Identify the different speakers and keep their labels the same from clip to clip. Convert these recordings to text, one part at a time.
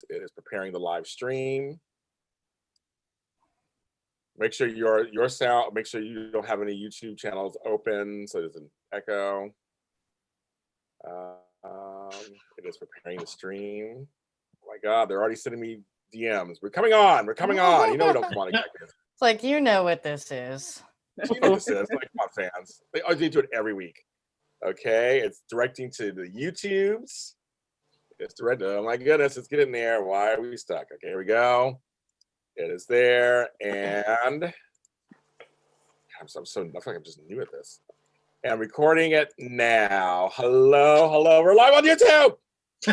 Speaker 1: It is preparing the live stream. Make sure your sound, make sure you don't have any YouTube channels open so there's an echo. It is preparing the stream. Oh my God, they're already sending me DMs. We're coming on. We're coming on. You know we don't want to get this.
Speaker 2: It's like, you know what this is.
Speaker 1: You know what this is. Like, come on, fans. They do it every week. Okay, it's directing to the YouTubes. It's directed. Oh my goodness, let's get in there. Why are we stuck? Okay, here we go. It is there, and I feel like I'm just new at this. And I'm recording it now. Hello. We're live on YouTube.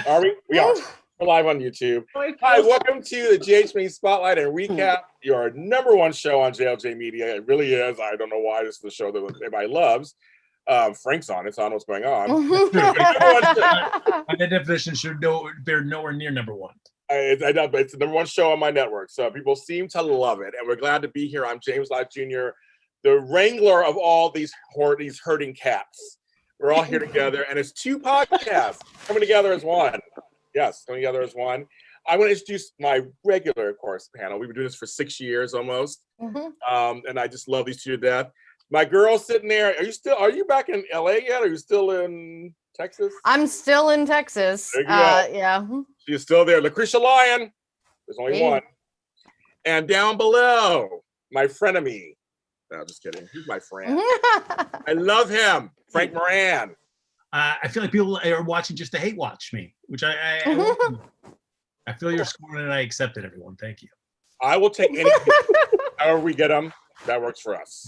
Speaker 1: Are we? We are. We're live on YouTube. Hi, welcome to the GH Spotlight and Recap, your #1 show on JLJ Media. It really is. I don't know why this is the show that everybody loves. Frank's on. It's on. What's going on?
Speaker 3: By the definition, they're nowhere near #1.
Speaker 1: I know, but it's the #1 show on my network, so people seem to love it, and we're glad to be here. I'm James Lott Jr., the wrangler of all these herding cats. We're all here together, and it's 2 podcasts coming together as one. Yes, coming together as one. I want to introduce my regular, of course, panel. We've been doing this for 6 years almost, and I just love these 2 to death. My girl's sitting there. Are you back in LA yet? Or are you still in Texas?
Speaker 2: I'm still in Texas.
Speaker 1: There you go.
Speaker 2: Yeah.
Speaker 1: She's still there. Lacretia Lion. There's only one. And down below, my frenemy. No, just kidding. He's my friend. I love him. Frank Moran.
Speaker 3: I feel like people are watching just to hate watch me, which I feel you're scoring and I accept it, everyone. Thank you.
Speaker 1: I will take any however we get them. That works for us.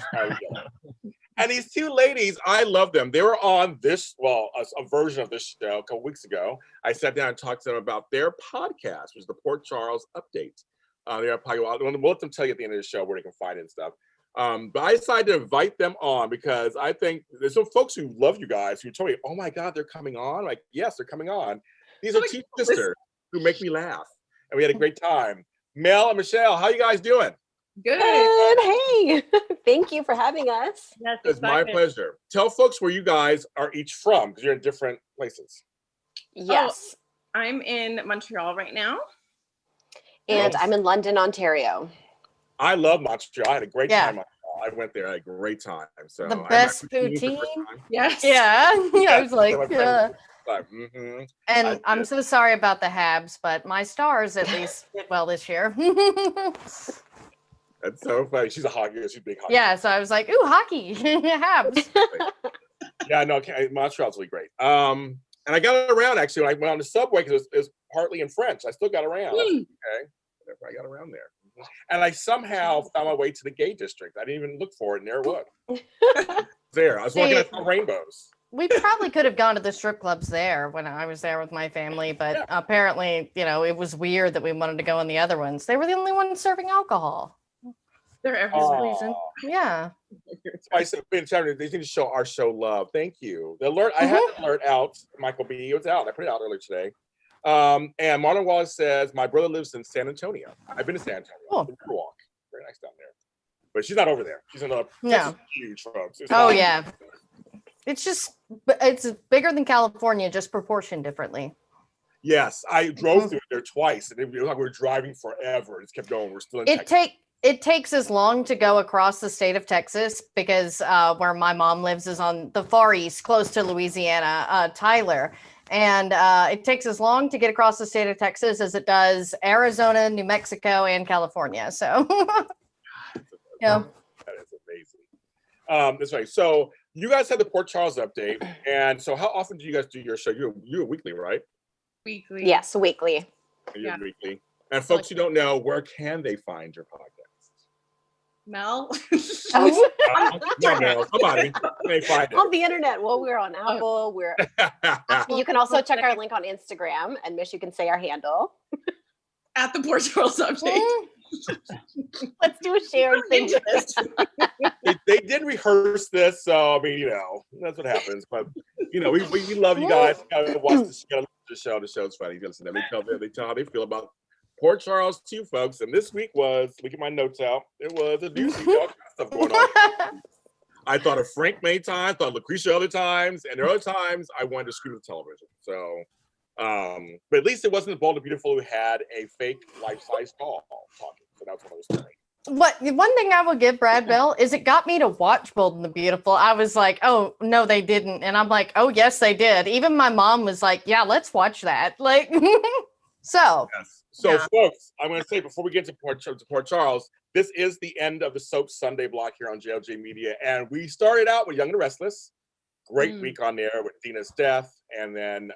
Speaker 1: And these 2 ladies, I love them. They were on this, a version of this show a couple weeks ago. I sat down and talked to them about their podcast, which is the Port Charles Update. We'll let them tell you at the end of the show where they can find it and stuff. But I decided to invite them on because I think there's some folks who love you guys who told me, oh my God, they're coming on. Like, yes, they're coming on. These are 2 sisters who make me laugh. And we had a great time. Mel and Michelle, how you guys doing?
Speaker 4: Good. Hey, thank you for having us.
Speaker 1: Yes, it's my pleasure. Tell folks where you guys are each from, because you're in different places.
Speaker 4: Yes.
Speaker 5: Oh, I'm in Montreal right now.
Speaker 4: And I'm in London, Ontario.
Speaker 1: I love Montreal. I had a great time. I went there. I had a great time. So
Speaker 2: the best poutine.
Speaker 5: Yes.
Speaker 2: Yeah. I was like, yeah. And
Speaker 1: I'm
Speaker 2: so sorry about the Habs, but my Stars at least did well this year.
Speaker 1: That's so funny. She's a big hockey.
Speaker 2: Yeah, so I was like, ooh, hockey, Habs.
Speaker 1: Yeah, no, Montreal's really great. And I got around actually when I went on the subway because it was partly in French. I still got around. Okay, I got around there. And I somehow found my way to the gay district. I didn't even look for it, and there it was. There, I was walking at the rainbows.
Speaker 2: We probably could have gone to the strip clubs there when I was there with my family, but apparently, it was weird that we wanted to go in the other ones. They were the only ones serving alcohol.
Speaker 5: They're every reason.
Speaker 2: Yeah.
Speaker 1: I said, they need to show our show love. Thank you. The alert, I had the alert out. Michael B. It was out. I put it out earlier today. And Marlon Wallace says, my brother lives in San Antonio. I've been to San Antonio.
Speaker 2: Oh.
Speaker 1: Riverwalk. Very nice down there. But she's not over there. She's in a huge folks.
Speaker 2: Yeah. It's bigger than California, just proportioned differently.
Speaker 1: Yes. I drove through there twice, and it was like we were driving forever. It just kept going. We're still in Texas.
Speaker 2: It takes as long to go across the state of Texas because where my mom lives is on the far east, close to Louisiana, Tyler. And it takes as long to get across the state of Texas as it does Arizona, New Mexico, and California. So, yeah.
Speaker 1: That is amazing. That's right. So you guys had the Port Charles update. And so how often do you guys do your show? You're weekly, right?
Speaker 5: Weekly.
Speaker 4: Yes, weekly.
Speaker 1: You're weekly. And folks who don't know, where can they find your podcast?
Speaker 5: Mel?
Speaker 1: No, Mel. Somebody. They find it.
Speaker 4: On the internet. Well, we're on Apple. We're. You can also check our link on Instagram, and Mish, you can say our handle.
Speaker 5: At the Port Charles Update.
Speaker 4: Let's do a shared thing.
Speaker 1: They did rehearse this, so I mean, that's what happens. But we love you guys. You gotta watch the show. The show's funny. You listen to them. They tell how they feel about Port Charles too, folks. And this week was, look at my notes out. It was a doozy. All kinds of stuff going on. I thought of Frank many times, thought of Lacretia other times, and there are other times I wanted to screw the television. So But at least it wasn't Bold and Beautiful who had a fake life-size doll talking. So that's what I was saying.
Speaker 2: What one thing I will give Brad Bell is it got me to watch Bold and the Beautiful. I was like, oh no, they didn't, and I'm like, oh yes, they did. Even my mom was like, yeah, let's watch that. Like, so.
Speaker 1: Yes. So, folks, I'm going to say before we get to Port Charles, this is the end of the Soap Sunday block here on JLJ Media, and we started out with Young and the Restless. Great week on there with Dina's death, and then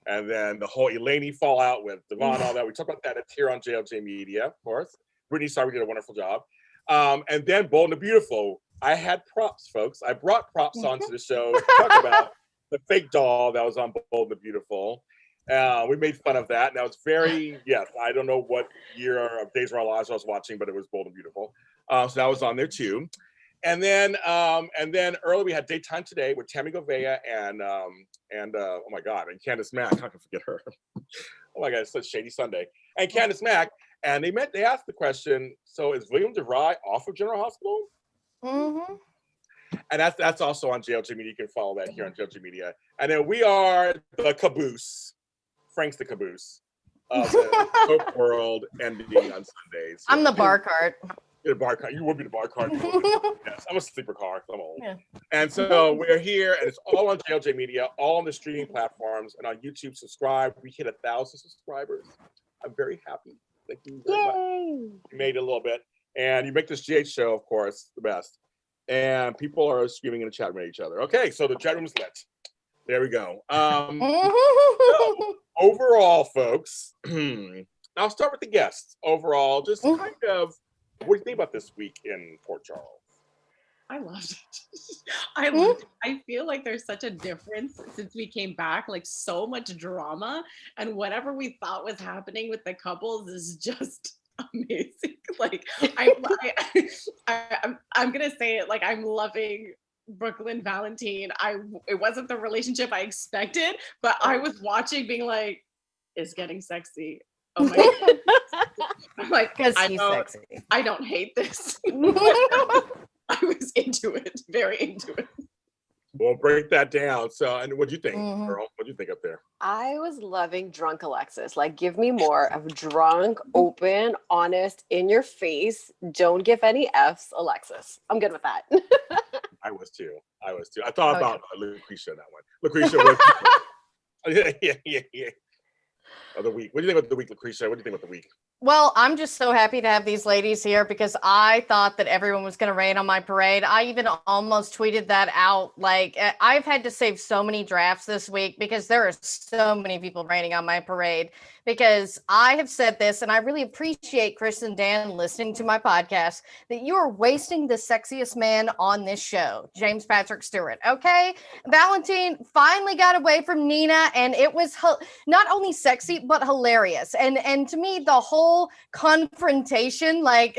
Speaker 1: the whole Eleni fallout with Devon, all that. We talked about that here on JLJ Media, of course. Brittany Starr, we did a wonderful job. And then Bold and the Beautiful. I had props, folks. I brought props onto the show to talk about the fake doll that was on Bold and the Beautiful. We made fun of that. And that was very, I don't know what year of Days of Our Lives I was watching, but it was Bold and Beautiful. So that was on there too. And then early we had Daytime Today with Tammy Govea and oh my God, and Candace Mack. How can I forget her? Oh my God, it's such Shady Sunday. And Candace Mack. And they asked the question, so is William DeVry off of General Hospital?
Speaker 2: Mm-hmm.
Speaker 1: And that's also on JLJ Media. You can follow that here on JLJ Media. And then we are the caboose. Frank's the caboose of the soap world ending on Sundays.
Speaker 2: I'm the bar cart.
Speaker 1: You're the bar cart. You would be the bar cart. Yes, I'm a sleeper car. I'm old. Yeah. And so we're here, and it's all on JLJ Media, all on the streaming platforms, and on YouTube. Subscribe. We hit 1,000 subscribers. I'm very happy. Thank you very much. You made it a little bit. And you make this GH show, of course, the best. And people are screaming in the chat room at each other. Okay, so the chat room is lit. There we go. So, overall, folks, I'll start with the guests. Overall, just kind of, what do you think about this week in Port Charles?
Speaker 5: I loved it. I loved it. I feel like there's such a difference since we came back, like so much drama, and whatever we thought was happening with the couples is just amazing. Like I'm gonna say it, like I'm loving Brooklyn Valentine. It wasn't the relationship I expected, but I was watching being like, it's getting sexy. Oh my God. I'm like,
Speaker 2: because he's sexy.
Speaker 5: I don't hate this. I was into it, very into it.
Speaker 1: We'll break that down. So, and what'd you think, Earl? What'd you think up there?
Speaker 4: I was loving drunk Alexis. Like, give me more of drunk, open, honest, in your face, don't give any F's, Alexis. I'm good with that.
Speaker 1: I was too. I thought about Lacretia on that one. Lacretia was yeah. Of the week. What do you think about the week, Lacretia? What do you think about the week?
Speaker 2: Well, I'm just so happy to have these ladies here because I thought that everyone was going to rain on my parade. I even almost tweeted that out. Like, I've had to save so many drafts this week because there are so many people raining on my parade. Because I have said this, and I really appreciate Chris and Dan listening to my podcast, that you are wasting the sexiest man on this show, James Patrick Stewart. Okay? Valentine finally got away from Nina, and it was not only sexy, but hilarious. And to me, the whole confrontation, like,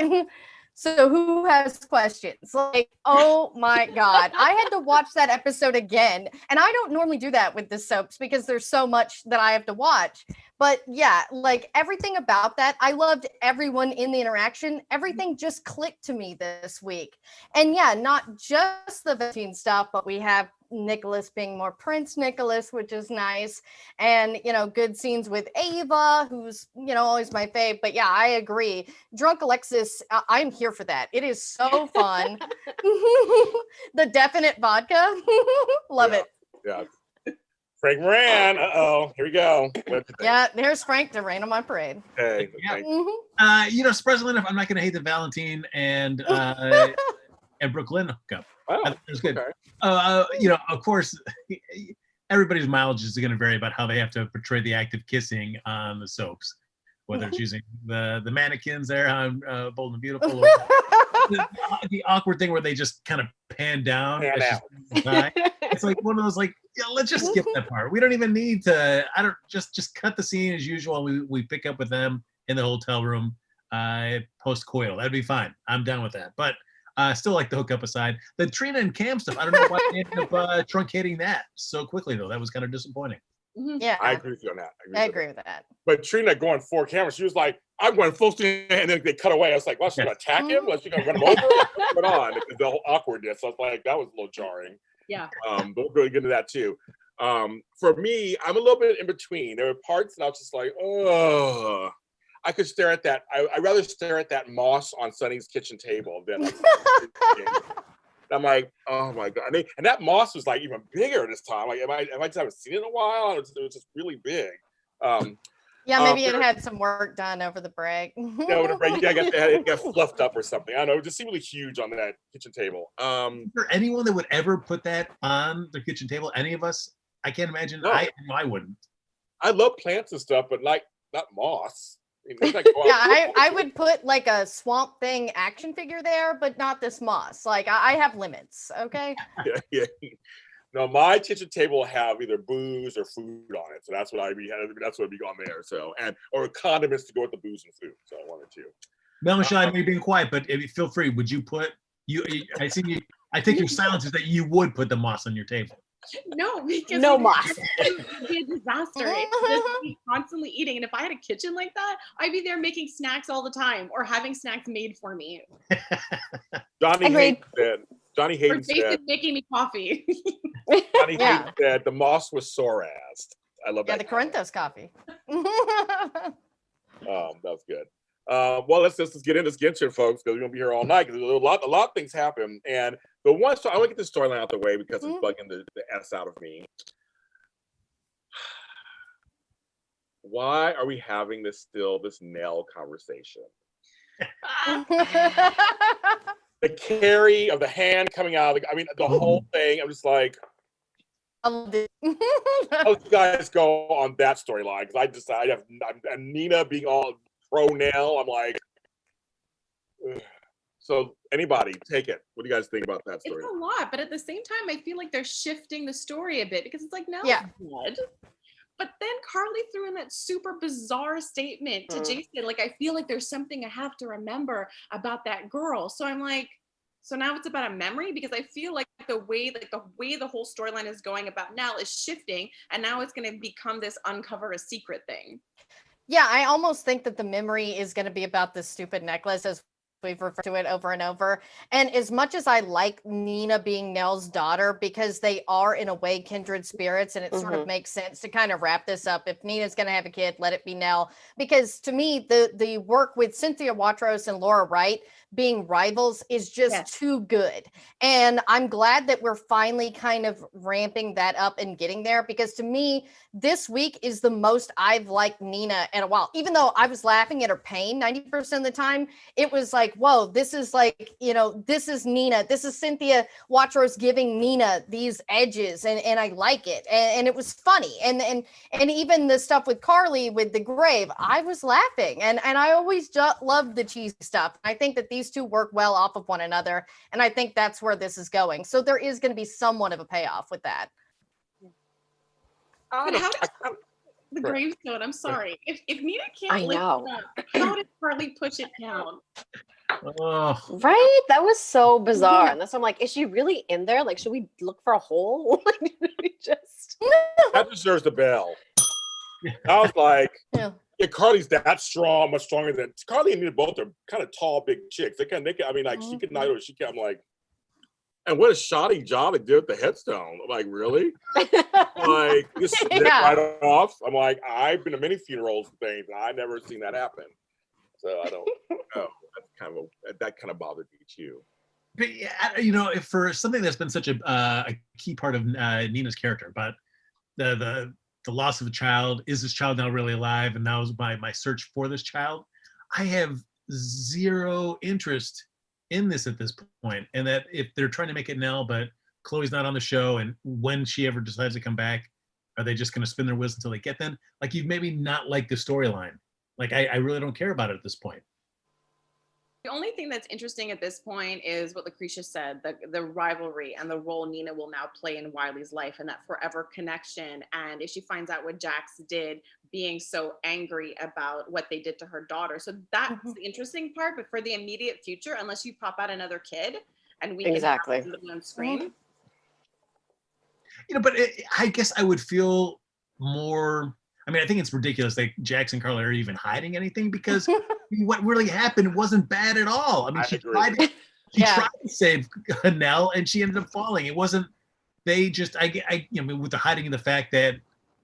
Speaker 2: so who has questions? Like, oh my God. I had to watch that episode again. And I don't normally do that with the soaps because there's so much that I have to watch. But yeah, like everything about that, I loved everyone in the interaction. Everything just clicked to me this week. And yeah, not just the Valentine stuff, but we have Nicholas being more Prince Nicholas, which is nice. And, you know, good scenes with Ava, who's, you know, always my fave. But yeah, I agree. Drunk Alexis, I'm here for that. It is so fun. The definite vodka. Love it.
Speaker 1: Yeah. Frank Moran. Here we go.
Speaker 2: Yeah, there's Frank to rain on my parade.
Speaker 1: Hey,
Speaker 3: you know, surprisingly enough, I'm not going to hate the Valentine and Brooklyn hookup.
Speaker 1: Oh,
Speaker 3: I think it was good.
Speaker 1: Okay.
Speaker 3: You know, of course, everybody's mileage is going to vary about how they have to portray the act of kissing on the soaps, whether it's using the mannequins there on Bold and Beautiful, or the awkward thing where they just kind of pan down. It's like one of those, like, yeah, let's just skip that part. We don't even need to. Just cut the scene as usual. We pick up with them in the hotel room post coital. That'd be fine. I'm done with that. But still like the hookup aside. The Trina and Cam stuff, I don't know why they ended up truncating that so quickly, though. That was kind of disappointing.
Speaker 2: Yeah,
Speaker 1: I agree with you on that.
Speaker 2: I agree with that.
Speaker 1: But Trina going 4 cameras, she was like, I'm going full steam, and then they cut away. I was like, well, she's going to attack him? Was she going to run him over? What's going on? The whole awkwardness. I was like, that was a little jarring.
Speaker 5: Yeah.
Speaker 1: But we'll go into that too. For me, I'm a little bit in between. There were parts that I was just like, oh, I could stare at that. I'd rather stare at that moss on Sonny's kitchen table than like. I'm like, oh my god! And that moss was like even bigger this time. Like, I just haven't seen it in a while. It was just really big.
Speaker 2: Yeah, maybe it had some work done over the break.
Speaker 1: Yeah, it got fluffed up or something. I don't know. It just seemed really huge on that kitchen table.
Speaker 3: Is there anyone that would ever put that on the kitchen table? Any of us? I can't imagine.
Speaker 1: No.
Speaker 3: I wouldn't.
Speaker 1: I love plants and stuff, but like not moss.
Speaker 2: Yeah, I would put like a Swamp Thing action figure there, but not this moss. Like I have limits, okay?
Speaker 1: Yeah. No, my kitchen table will have either booze or food on it, so that's what that's what would be on there. So or condiments to go with the booze and food. So I wanted to.
Speaker 3: Mel, Michelle, I know you're being quiet, but feel free. Would you put you? I see you. I think your silence is that you would put the moss on your table.
Speaker 5: No, because
Speaker 4: No moss.
Speaker 5: It would be a disaster. It would just be constantly eating. And if I had a kitchen like that, I'd be there making snacks all the time or having snacks made for me.
Speaker 1: Johnny Hayden said
Speaker 5: making me coffee.
Speaker 1: Johnny Hayden said the moss was sore ass. I love that.
Speaker 2: Yeah, the Corinthos coffee.
Speaker 1: That was good. Well, let's get into it, folks, because we're gonna be here all night. Because a lot of things happen, and the one story I want to get this storyline out the way because it's bugging the s out of me. Why are we having this Nell conversation? The carry of the hand coming out. The whole thing. I'm just like,
Speaker 2: I loved it.
Speaker 1: how did you guys go on that storyline? Because I'm Nina being all pro Nell. I'm like, ugh. So anybody take it. What do you guys think about that story?
Speaker 5: It's a lot, but at the same time, I feel like they're shifting the story a bit because it's like Nell's dead. But then Carly threw in that super bizarre statement to Jason. Like, I feel like there's something I have to remember about that girl. So I'm like, so now it's about a memory, because I feel like the way the whole storyline is going about Nell is shifting, and now it's going to become this uncover a secret thing.
Speaker 2: Yeah, I almost think that the memory is going to be about this stupid necklace, as we've referred to it over and over. And as much as I like Nina being Nell's daughter, because they are in a way kindred spirits, and it sort of makes sense to kind of wrap this up. If Nina's going to have a kid, let it be Nell. Because to me, the work with Cynthia Watros and Laura Wright being rivals is just too good. And I'm glad that we're finally kind of ramping that up and getting there, because to me, this week is the most I've liked Nina in a while. Even though I was laughing at her pain 90% of the time, it was like, whoa, this is like, this is Nina. This is Cynthia Watros giving Nina these edges, and I like it. And it was funny. And even the stuff with Carly with the grave, I was laughing. And I always loved the cheesy stuff. I think that these two work well off of one another. And I think that's where this is going. So there is going to be somewhat of a payoff with that.
Speaker 5: But how does the gravestone? I'm sorry. If Nina can't lift it up, how did Carly push it down?
Speaker 3: Oh.
Speaker 4: Right? That was so bizarre. And that's why I'm like, is she really in there? Like, should we look for a hole?
Speaker 1: That deserves the bell. I was like, Carly's that strong, much stronger than Carly and Nina. Both are kind of tall, big chicks. She can knight her. I'm like, and what a shoddy job they did with the headstone. I'm like, really? Like, just snip right off. I'm like, I've been to many funerals and things, and I've never seen that happen. So I don't know. That kind of bothered me too.
Speaker 3: But if for something that's been such a key part of Nina's character, but the loss of a child, is this child now really alive? And that was my search for this child. I have zero interest in this at this point, and that if they're trying to make it Nell, but Chloe's not on the show, and when she ever decides to come back, are they just going to spin their wheels until they get them? Like, you've maybe not liked the storyline. Like, I really don't care about it at this point.
Speaker 5: The only thing that's interesting at this point is what Lacretia said, the rivalry and the role Nina will now play in Wiley's life, and that forever connection. And if she finds out what Jax did, being so angry about what they did to her daughter. So that's the interesting part. But for the immediate future, unless you pop out another kid and we can have them on screen.
Speaker 3: But I guess I would feel more. I mean, I think it's ridiculous that Jax and Carly are even hiding anything, because what really happened wasn't bad at all. I mean, she tried to save Nell, and she ended up falling. It wasn't they just, with the hiding of the fact that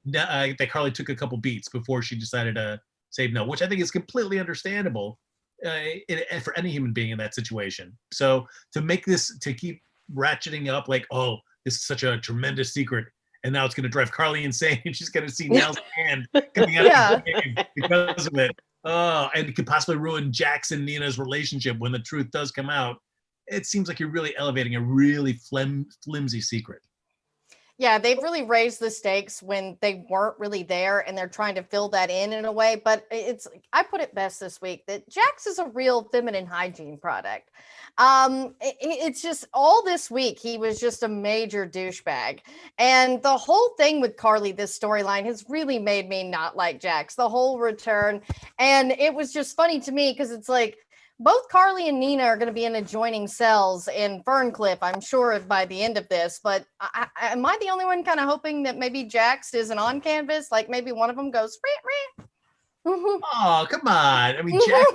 Speaker 3: that Carly took a couple beats before she decided to say no, which I think is completely understandable for any human being in that situation. So to make this, to keep ratcheting up like, oh, this is such a tremendous secret, and now it's going to drive Carly insane, and she's going to see Nell's hand coming out of the grave because of it. Oh, and it could possibly ruin Jax and Nina's relationship when the truth does come out. It seems like you're really elevating a really flimsy secret.
Speaker 2: Yeah, they've really raised the stakes when they weren't really there, and they're trying to fill that in a way. But I put it best this week that Jax is a real feminine hygiene product. It's just all this week, he was just a major douchebag. And the whole thing with Carly, this storyline has really made me not like Jax, the whole return. And it was just funny to me because it's like, both Carly and Nina are going to be in adjoining cells in Ferncliff, I'm sure, by the end of this. But am I the only one kind of hoping that maybe Jax isn't on canvas? Like maybe one of them goes, ree, ree.
Speaker 3: Oh, come on. I mean, Jax,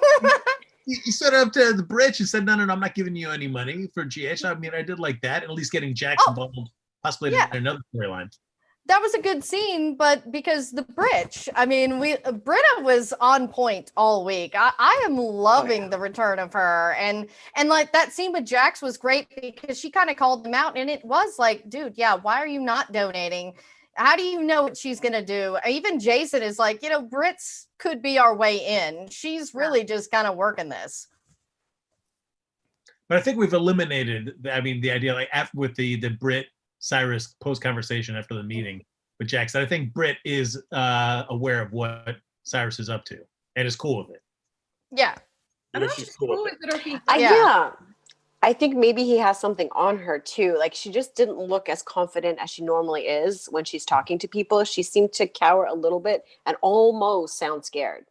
Speaker 3: he stood up to the bridge and said, no, I'm not giving you any money for GH. I mean, I did like that. At least getting Jax involved, possibly in another storyline.
Speaker 2: That was a good scene, but because the bridge, I mean, Britta was on point all week. I am loving the return of her, and like that scene with Jax was great because she kind of called them out, and it was like, dude, yeah, why are you not donating? How do you know what she's gonna do? Even Jason is like, Brits could be our way in. She's really just kind of working this.
Speaker 3: But I think we've eliminated, the idea, like after with the Brit Cyrus post conversation after the meeting with Jax. I think Britt is aware of what Cyrus is up to and is cool with it.
Speaker 2: Yeah.
Speaker 5: I don't know if she's cool with it or if he.
Speaker 4: Yeah. I think maybe he has something on her too. Like she just didn't look as confident as she normally is when she's talking to people. She seemed to cower a little bit and almost sound scared.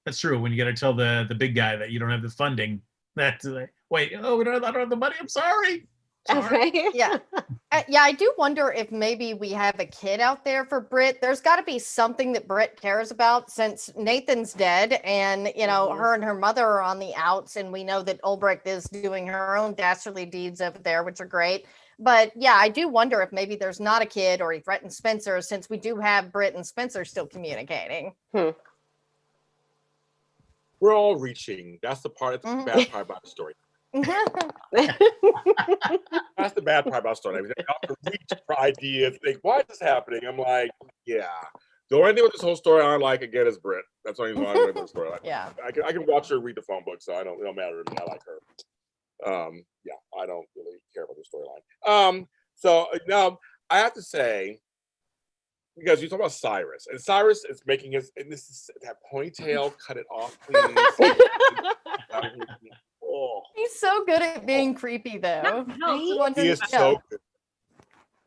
Speaker 3: That's true. When you got to tell the big guy that you don't have the funding, that's like, wait, I don't have the money. I'm sorry.
Speaker 4: Right?
Speaker 2: Yeah. I do wonder if maybe we have a kid out there for Britt. There's got to be something that Britt cares about since Nathan's dead and, her and her mother are on the outs. And we know that Ulbricht is doing her own dastardly deeds over there, which are great. But yeah, I do wonder if maybe there's not a kid or he threatened Spencer since we do have Britt and Spencer still communicating.
Speaker 1: We're all reaching. That's the part. That's the bad part about the story. That's the bad part about story. I mean, I have to reach for ideas. Think, why is this happening? I'm like, yeah. The only thing with this whole story I like again is Britt. That's the only thing I like with the story.
Speaker 2: Yeah.
Speaker 1: I can watch her read the phone book, so it don't matter to me. I like her. Yeah, I don't really care about the storyline. So now I have to say, because you talk about Cyrus, and Cyrus is making his, and this is that ponytail, cut it off, please.
Speaker 2: He's so good at being creepy, though.
Speaker 1: He is so good.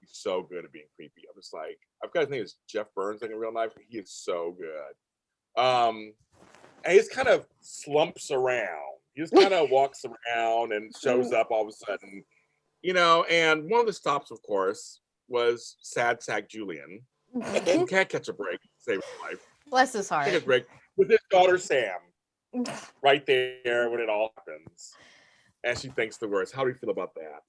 Speaker 1: He's so good at being creepy. I'm just like, I've got his name is Jeff Burns, like in real life. He is so good. And he just kind of slumps around. He just kind of walks around and shows up all of a sudden, And one of the stops, of course, was Sad Sack Julian, who can't catch a break to save his life.
Speaker 2: Bless his heart.
Speaker 1: Take a break with his daughter Sam. Right there when it all happens, and she thinks the worst. How do you feel about that?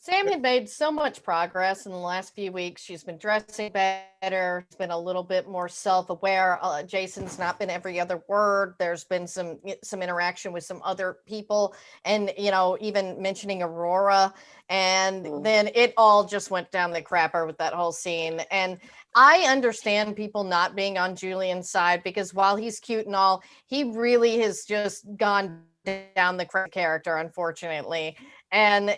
Speaker 2: Sam had made so much progress in the last few weeks. She's been dressing better. She's been a little bit more self-aware. Jason's not been every other word. There's been some interaction with some other people, and even mentioning Aurora. And then it all just went down the crapper with that whole scene. And I understand people not being on Julian's side because while he's cute and all, he really has just gone down the character, unfortunately. And,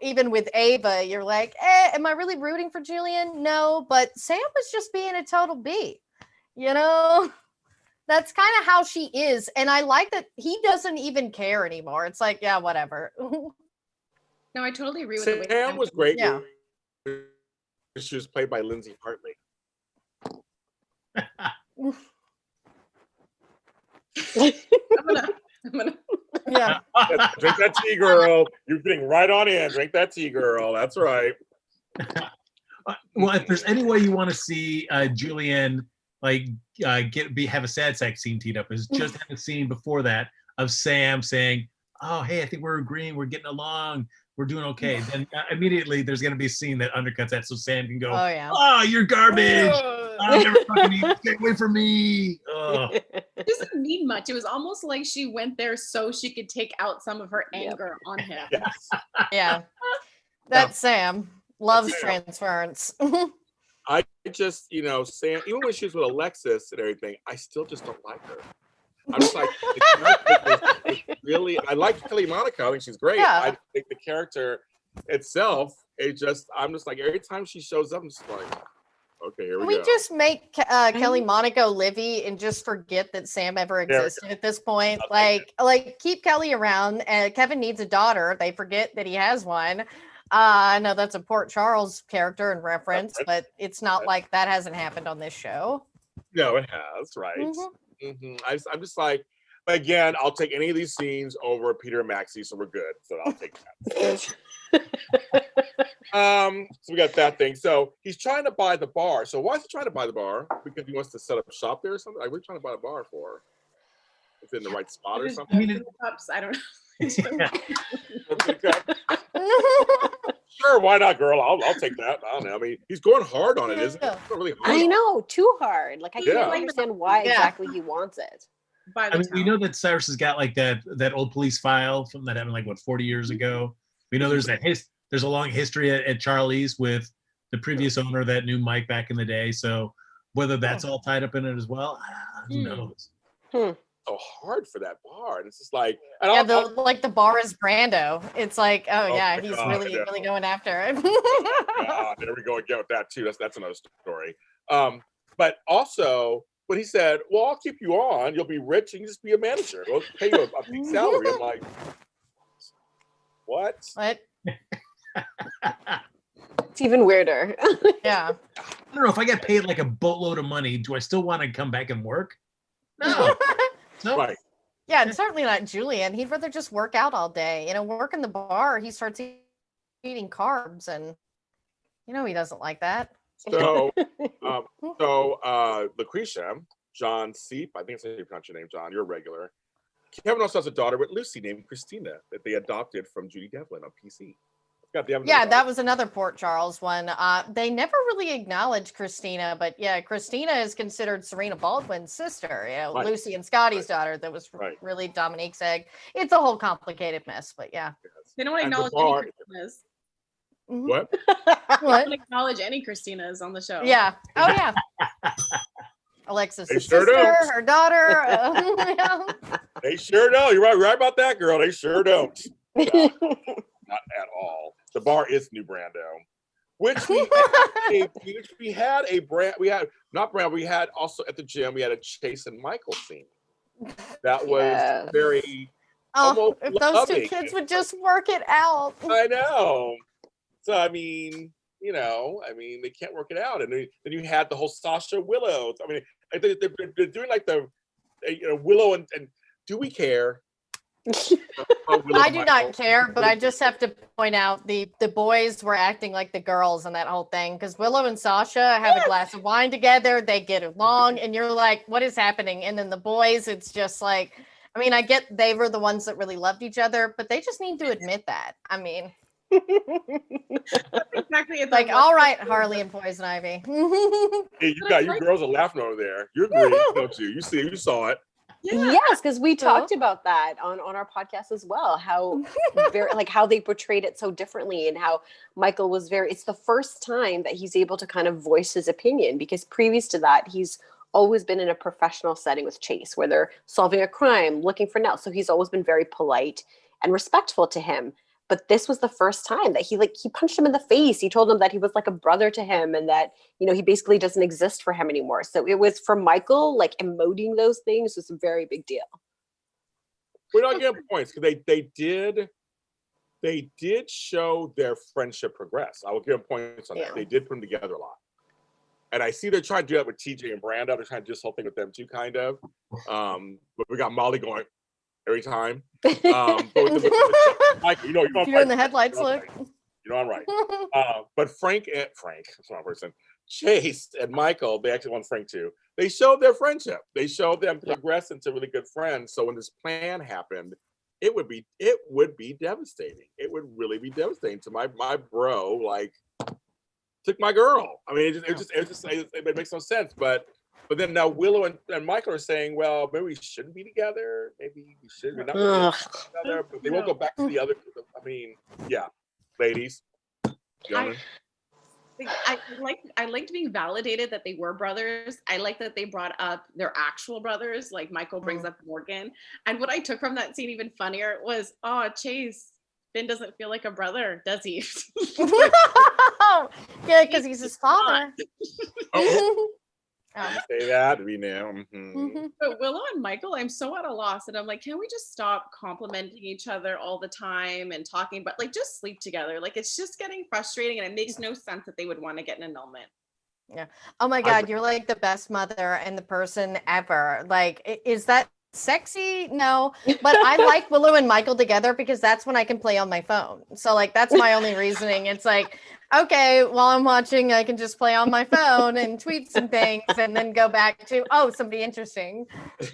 Speaker 2: even with Ava, you're like, am I really rooting for Julian? No, but Sam was just being a total B, That's kind of how she is. And I like that he doesn't even care anymore. It's like, yeah, whatever.
Speaker 5: No, I totally agree with the way
Speaker 1: Sam was great.
Speaker 2: Yeah.
Speaker 1: She was played by Lindsay Hartley.
Speaker 5: I'm gonna
Speaker 2: Yeah.
Speaker 1: Drink that tea, girl. You're getting right on in. Drink that tea, girl. That's right.
Speaker 3: Well, if there's any way you want to see Julian have a sad sack scene teed up, is just have a scene before that of Sam saying, "Oh, hey, I think we're agreeing, we're getting along. we're doing okay. Then immediately there's going to be a scene that undercuts that so Sam can go,
Speaker 2: Oh yeah.
Speaker 3: oh, you're garbage. I'm never fucking eat. Get away from me.
Speaker 5: It doesn't need much. It was almost like she went there so she could take out some of her anger on him.
Speaker 1: Yes.
Speaker 2: Yeah. That's Sam. Loves
Speaker 1: Sam.
Speaker 2: transference.
Speaker 1: I just, Sam, even when she was with Alexis and everything, I still just don't like her. I'm just like, the character is really, I like Kelly Monaco. I think she's great.
Speaker 2: Yeah.
Speaker 1: I think the character itself, I'm just like, every time she shows up, I'm just like, okay, here we go.
Speaker 2: We just make Kelly Monaco Livy and just forget that Sam ever existed at this point. Like keep Kelly around. Kevin needs a daughter. They forget that he has one. I know that's a Port Charles character and reference, but it's not like that hasn't happened on this show.
Speaker 1: No, it has, right? Mm-hmm. I'm just like, again, I'll take any of these scenes over Peter and Maxie, so we're good. So I'll take that. So we got that thing. So he's trying to buy the bar. So why is he trying to buy the bar? Because he wants to set up shop there or something? Like, what are you trying to buy a bar for? Is it in the right spot or something?
Speaker 5: I mean, I don't know.
Speaker 1: Sure, why not, girl? I'll take that. I don't know. I mean, he's going hard on it, isn't it? It's not really hard.
Speaker 4: I know, too hard. Like I can't understand why exactly he wants it.
Speaker 3: I mean, we know that Cyrus has got like that old police file from that happened like 40 years ago. We know there's there's a long history at Charlie's with the previous owner that knew Mike back in the day. So whether that's all tied up in it as well, who knows?
Speaker 1: So hard for that bar, and it's just like,
Speaker 2: the bar is Brando. It's like, he's really going after it.
Speaker 1: There we go again with that too. That's another story. But also when he said, "Well, I'll keep you on. You'll be rich and you just be a manager. We'll pay you a big salary." I'm like, what?
Speaker 2: What?
Speaker 4: It's even weirder.
Speaker 2: Yeah.
Speaker 3: I don't know if I get paid like a boatload of money. Do I still want to come back and work? No. No.
Speaker 1: Right.
Speaker 2: Yeah, and certainly not Julian. He'd rather just work out all day. Work in the bar, he starts eating carbs, and he doesn't like that.
Speaker 1: So, Lacretia, John Seep, I think that's how you pronounce your name, John. You're a regular. Kevin also has a daughter with Lucy named Christina that they adopted from Judy Devlin on PC. That
Speaker 2: was another Port Charles one. They never really acknowledged Christina, but Christina is considered Serena Baldwin's sister.
Speaker 1: Right.
Speaker 2: Lucy and Scotty's daughter. That was really Dominique's egg. It's a whole complicated mess, but yeah.
Speaker 5: They don't acknowledge any Christinas.
Speaker 1: What?
Speaker 2: What?
Speaker 5: They don't acknowledge any Christinas on the show.
Speaker 2: Yeah. Oh yeah. Alexis'
Speaker 1: sure
Speaker 2: sister,
Speaker 1: don't.
Speaker 2: her daughter.
Speaker 1: They sure don't. You're right about that, girl. They sure don't. No, not at all. The bar is New Brando, which we had a brand. We had also at the gym. We had a Chase and Michael scene. That was very.
Speaker 2: If those two kids would just work it out.
Speaker 1: I know. So I mean, they can't work it out, and then you had the whole Sasha Willow. I mean, they're doing like the Willow and do we care?
Speaker 2: I do not care, but I just have to point out the boys were acting like the girls in that whole thing, because Willow and Sasha have a glass of wine together, they get along, and you're like, what is happening? And then the boys, it's just like, I mean, I get they were the ones that really loved each other, but they just need to admit that. I mean,
Speaker 5: exactly.
Speaker 2: Like, all right, Harley and Poison Ivy.
Speaker 1: Hey, you girls are laughing over there. You agree, don't you? You saw it.
Speaker 4: Yeah. Yes, because we talked about that on our podcast as well. How how they portrayed it so differently, and how Michael was it's the first time that he's able to kind of voice his opinion, because previous to that, he's always been in a professional setting with Chase where they're solving a crime, looking for Nell. So he's always been very polite and respectful to him. But this was the first time that he punched him in the face. He told him that he was like a brother to him, and that, he basically doesn't exist for him anymore. So it was, for Michael, emoting those things was a very big deal.
Speaker 1: We're not getting points because they did show their friendship progress. I will give them points on that. They did put them together a lot. And I see they're trying to do that with TJ and Brando. They're trying to do this whole thing with them too, kind of. But we got Molly going every time. But Mike,
Speaker 2: you're in the headlights, look.
Speaker 1: I'm right. But Frank, that's one person. Chase and Michael, they actually want Frank too. They showed their friendship. They showed them progress into really good friends. So when this plan happened, it would be devastating. It would really be devastating to my bro. Like, took my girl. I mean, it makes no sense. But then now Willow and Michael are saying, well, maybe we shouldn't be together. Maybe we should. We're not together. But they won't go back to the other. I mean, yeah, ladies, gentlemen.
Speaker 5: I liked being validated that they were brothers. I like that they brought up their actual brothers, like Michael brings up Morgan. And what I took from that scene even funnier was, oh, Chase, Finn doesn't feel like a brother, does he?
Speaker 2: Yeah, because he's his father.
Speaker 1: Say that we know.
Speaker 5: But Willow and Michael, I'm so at a loss, and I'm like, can we just stop complimenting each other all the time and talking about, like, just sleep together? Like, it's just getting frustrating, and it makes no sense that they would want to get an annulment.
Speaker 2: Yeah. Oh my God, you're like the best mother and the person ever. Like, is that sexy? No, but I like Willow and Michael together because that's when I can play on my phone. So like, that's my only reasoning. It's like, okay, while I'm watching, I can just play on my phone and tweet some things and then go back to, oh, somebody interesting.
Speaker 5: I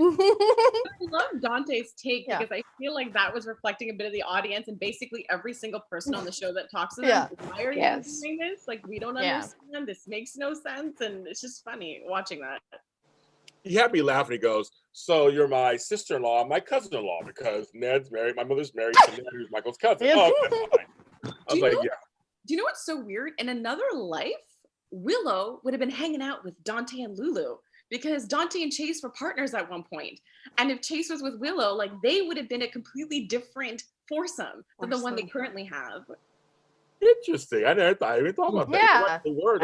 Speaker 5: love Dante's take because I feel like that was reflecting a bit of the audience and basically every single person on the show that talks to them. Why are you doing this? Like, we don't understand. This makes no sense. And it's just funny watching that.
Speaker 1: He had me laughing. He goes, so you're my sister-in-law, my cousin-in-law, because Ned's married, my mother's married to Ned, who's Michael's cousin. Oh, that's fine. I was like, yeah.
Speaker 5: Do you know what's so weird? In another life, Willow would have been hanging out with Dante and Lulu because Dante and Chase were partners at one point. And if Chase was with Willow, like, they would have been a completely different foursome than the one they currently have.
Speaker 1: Interesting. I never thought about that.
Speaker 2: Yeah.
Speaker 1: The word.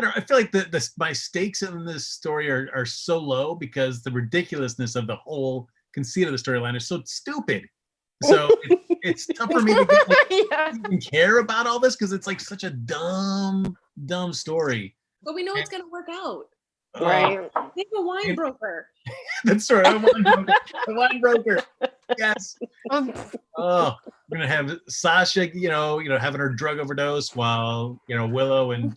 Speaker 3: I feel like my stakes in this story are so low because the ridiculousness of the whole conceit of the storyline is so stupid. So it's tough for me to even care about all this because it's like such a dumb story.
Speaker 5: But we know it's gonna work out.
Speaker 4: Right.
Speaker 5: Think a wine broker.
Speaker 3: That's right. A wine broker. Yes. Oh, we're gonna have Sasha, having her drug overdose while Willow and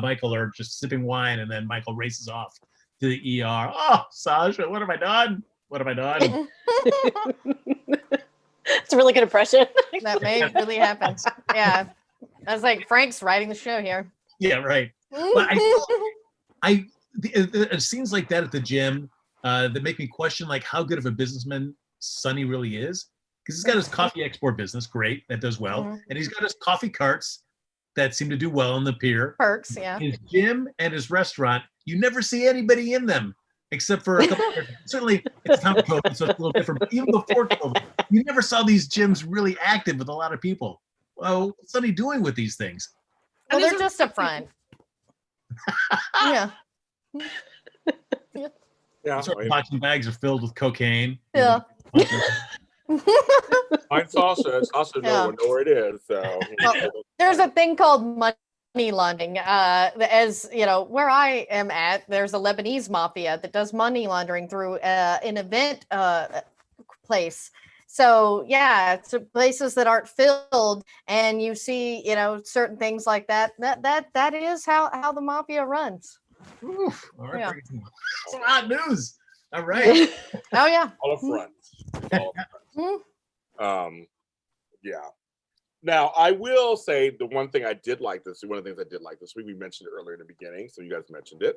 Speaker 3: Michael are just sipping wine, and then Michael races off to the ER. Oh, Sasha, what have I done? What have I done?
Speaker 4: It's a really good impression.
Speaker 2: That may really happen. Yeah. I was like, Frank's writing the show here.
Speaker 3: Yeah, right. But it seems like that at the gym that make me question like how good of a businessman Sonny really is. Because he's got his coffee export business, great, that does well. And he's got his coffee carts that seem to do well on the pier.
Speaker 2: Perks, yeah.
Speaker 3: His gym and his restaurant, you never see anybody in them except for a couple of years. Certainly it's time for COVID, so it's a little different. But even before COVID, you never saw these gyms really active with a lot of people. Well, what's Sonny doing with these things?
Speaker 2: Well, they're just a front. Yeah.
Speaker 1: Yeah.
Speaker 3: Boxing bags are filled with cocaine.
Speaker 2: Yeah.
Speaker 1: Find Sasha. Sasha know where it is. So
Speaker 2: there's a thing called money laundering. As you know, where I am at, there's a Lebanese mafia that does money laundering through an event place. So yeah, it's places that aren't filled, and you see, certain things like that. That is how the mafia runs.
Speaker 3: Oof, all right, some hot news. All right.
Speaker 2: Oh yeah.
Speaker 1: All up front. Yeah. Now I will say the one thing I did like this. One of the things I did like this week, we mentioned it earlier in the beginning, so you guys mentioned it,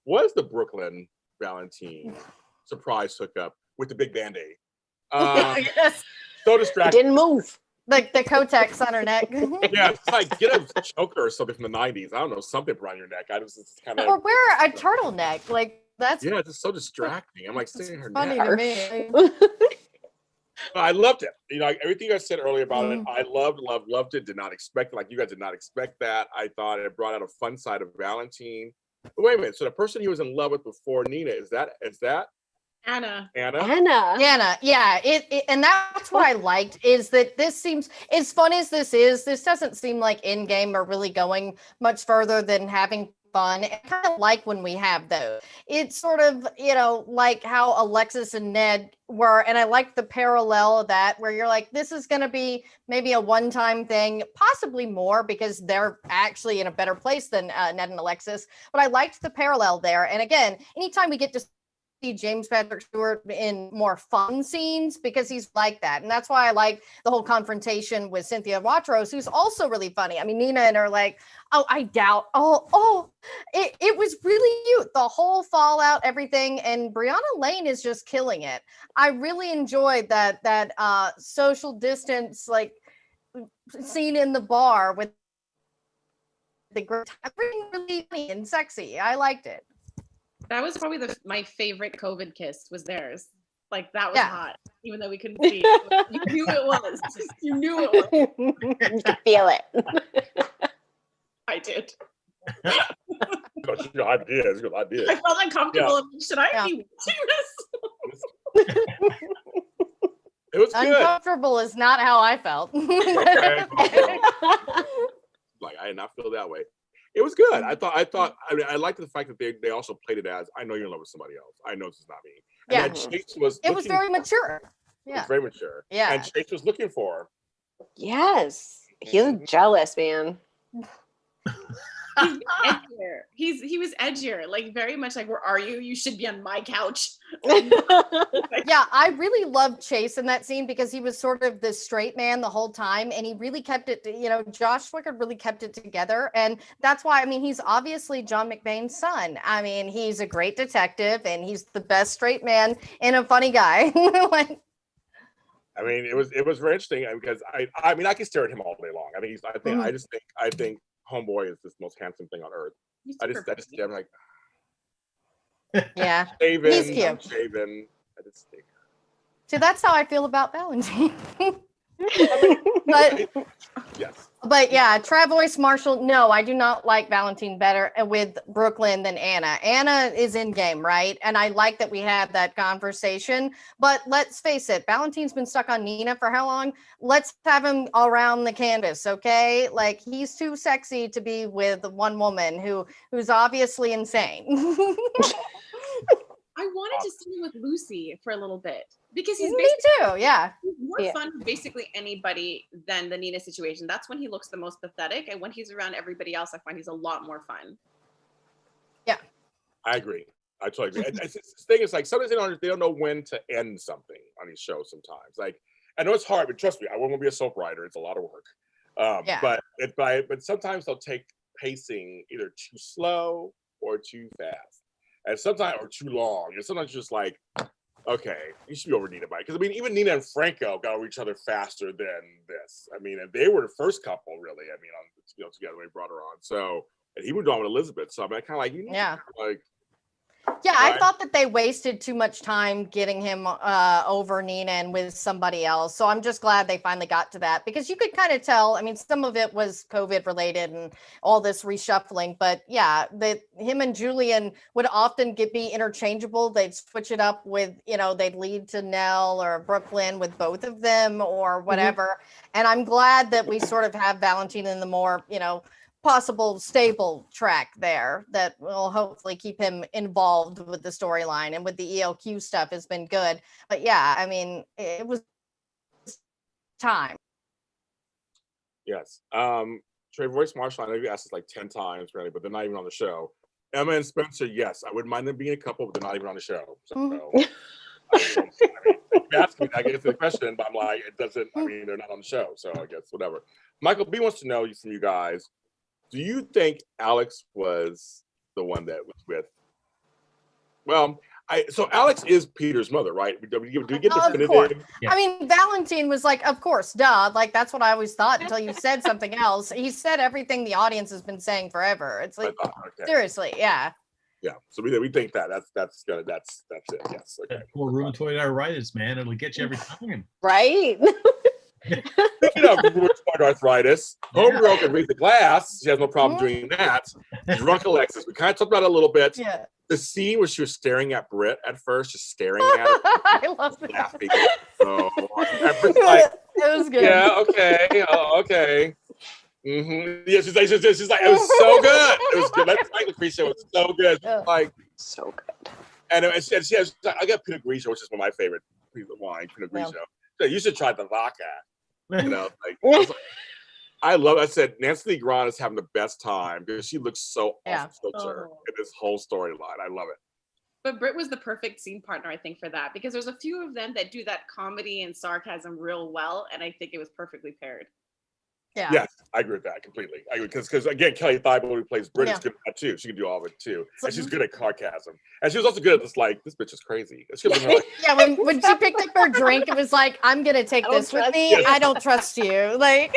Speaker 1: was the Brooklyn Valentine surprise hookup with the big Band-Aid.
Speaker 2: Yes.
Speaker 1: So distracting.
Speaker 4: Didn't move.
Speaker 2: Like the Kotex on her neck.
Speaker 1: Yeah, it's like get a choker or something from the 90s. I don't know, something around your neck. It's kind of.
Speaker 2: Or wear a turtleneck. Like that's.
Speaker 1: Yeah, it's just so distracting. I'm like seeing her
Speaker 2: funny
Speaker 1: neck.
Speaker 2: to me.
Speaker 1: I loved it. Everything you guys said earlier about it, I loved it. Did not expect it. Like you guys did not expect that. I thought it brought out a fun side of Valentine. But wait a minute. So the person he was in love with before Nina is that
Speaker 5: Anna.
Speaker 2: Yeah. It and that's what I liked is that this seems, as fun as this doesn't seem like in game or really going much further than having fun. I kind of like when we have those. It's sort of, like how Alexis and Ned were, and I like the parallel of that where you're like, this is going to be maybe a one-time thing, possibly more because they're actually in a better place than Ned and Alexis. But I liked the parallel there. And again, anytime we get to see James Patrick Stewart in more fun scenes because he's like that. And that's why I like the whole confrontation with Cynthia Watros, who's also really funny. I mean, Nina and her like, oh, I doubt. It was really cute. The whole fallout, everything. And Brianna Lane is just killing it. I really enjoyed that social distance, like, scene in the bar with the girl. Everything really funny and sexy. I liked it.
Speaker 5: That was probably my favorite COVID kiss was theirs. Like that was
Speaker 2: Yeah.
Speaker 5: hot, even though we couldn't see it. You knew it was. You knew it was.
Speaker 4: You could feel it.
Speaker 5: I did.
Speaker 1: It's a good idea. It's a good idea.
Speaker 5: I felt uncomfortable. Yeah. Should I be watching this?
Speaker 1: It was good.
Speaker 2: Uncomfortable is not how I felt.
Speaker 1: Like I did not feel that way. It was good. I thought. I mean, I liked the fact that they also played it as I know you're in love with somebody else. I know this is not me. And
Speaker 2: Yeah,
Speaker 1: Chase was.
Speaker 2: It was very mature.
Speaker 1: It was very mature.
Speaker 2: Yeah,
Speaker 1: and Chase was looking for her.
Speaker 4: Yes, he was jealous, man.
Speaker 5: He's edgier. He was edgier, like very much like, where are you? You should be on my couch.
Speaker 2: Yeah, I really loved Chase in that scene because he was sort of this straight man the whole time, and he really kept it. You know, Josh Swickard really kept it together, and that's why. I mean, he's obviously John McBain's son. I mean, he's a great detective, and he's the best straight man and a funny guy. Like,
Speaker 1: I mean, it was very interesting because I mean I can stare at him all day long. I mean, I think Homeboy is the most handsome thing on earth. I just I'm like,
Speaker 2: yeah,
Speaker 1: shaven,
Speaker 2: he's cute.
Speaker 1: Shaven. I just think.
Speaker 2: So that's how I feel about Valentine. But
Speaker 1: yes.
Speaker 2: But yeah, Travois Marshall. No, I do not like Valentine better with Brooklyn than Anna. Anna is in game, right? And I like that we had that conversation. But let's face it, Valentine's been stuck on Nina for how long? Let's have him around the canvas, okay? Like he's too sexy to be with one woman who's obviously insane.
Speaker 5: I wanted to see him with Lucy for a little bit because he's
Speaker 2: Me too, yeah.
Speaker 5: He's more fun with basically anybody than the Nina situation. That's when he looks the most pathetic, and when he's around everybody else, I find he's a lot more fun.
Speaker 2: Yeah,
Speaker 1: I agree. I totally agree. The thing is, like, sometimes they don't know when to end something on these shows. Sometimes, like, I know it's hard, but trust me, I won't be a soap writer. It's a lot of work. But sometimes they'll take pacing either too slow or too fast. And sometimes, or too long. And sometimes just like, okay, you should be over Nina by. Because I mean, even Nina and Franco got over each other faster than this. I mean, and they were the first couple, really. I mean, together when he brought her on. So, and he moved on with Elizabeth. So I mean, I kind of like,
Speaker 2: Yeah, I thought that they wasted too much time getting him over Nina and with somebody else. So I'm just glad they finally got to that because you could kind of tell. I mean, some of it was COVID related and all this reshuffling, but yeah, him and Julian would often be interchangeable. They'd switch it up with, they'd lead to Nell or Brooklyn with both of them or whatever. Mm-hmm. And I'm glad that we sort of have Valentine in the more, possible stable track there that will hopefully keep him involved with the storyline, and with the ELQ stuff has been good. But yeah, I mean, it was time.
Speaker 1: Yes. Travois Marshall, I know you asked this like 10 times, really, but they're not even on the show. Emma and Spencer, yes, I wouldn't mind them being a couple, but they're not even on the show. So I mean, you asked me, I get the question, but I'm like, it doesn't, I mean, they're not on the show, so I guess whatever. Michael B wants to know from you guys, do you think Alex was the one that was with? Well, so Alex is Peter's mother, right? Do we get definitive?
Speaker 2: Of course. Yeah. I mean, Valentine was like, of course, duh. Like, that's what I always thought until you said something else. He said everything the audience has been saying forever. It's like, seriously, yeah.
Speaker 1: Yeah, so we think that's it. Yes. Okay.
Speaker 3: Poor rheumatoid arthritis, man. It'll get you every time.
Speaker 4: Right.
Speaker 1: Speaking of rheumatoid arthritis, Homegirl can read the glass. She has no problem doing that. Drunk Alexis. We kind of talked about it a little bit.
Speaker 2: Yeah.
Speaker 1: The scene where she was staring at Britt at first, just staring at her.
Speaker 2: I love that.
Speaker 1: Laughing. So, like,
Speaker 2: it was good.
Speaker 1: Yeah, okay. Oh, okay. Mm-hmm. Yeah, she's like, it was so good. It was good. That's like Lacretia was so good. Like,
Speaker 4: so good.
Speaker 1: And she has, I got Pinot Grigio, which is one of my favorite pieces of wine, Pinot Grigio. So you should try the vodka. I love it. I said Nancy Lee Grant is having the best time because she looks so off kilter in this whole storyline. I love it.
Speaker 5: But Britt was the perfect scene partner, I think, for that, because there's a few of them that do that comedy and sarcasm real well, and I think it was perfectly paired.
Speaker 2: Yeah.
Speaker 1: Yes, I agree with that completely. I agree because again, Kelly Thibault, who plays Brit, is
Speaker 2: Yeah.
Speaker 1: good at that too. She can do all of it too, and she's
Speaker 2: Mhm.
Speaker 1: good at sarcasm. And she was also good at this, like, this bitch is crazy. She was like,
Speaker 2: Yeah, when she picked up her drink, it was like, I'm gonna take
Speaker 4: I don't
Speaker 2: this with
Speaker 4: trust
Speaker 2: me.
Speaker 4: you.
Speaker 2: I don't trust you. Like,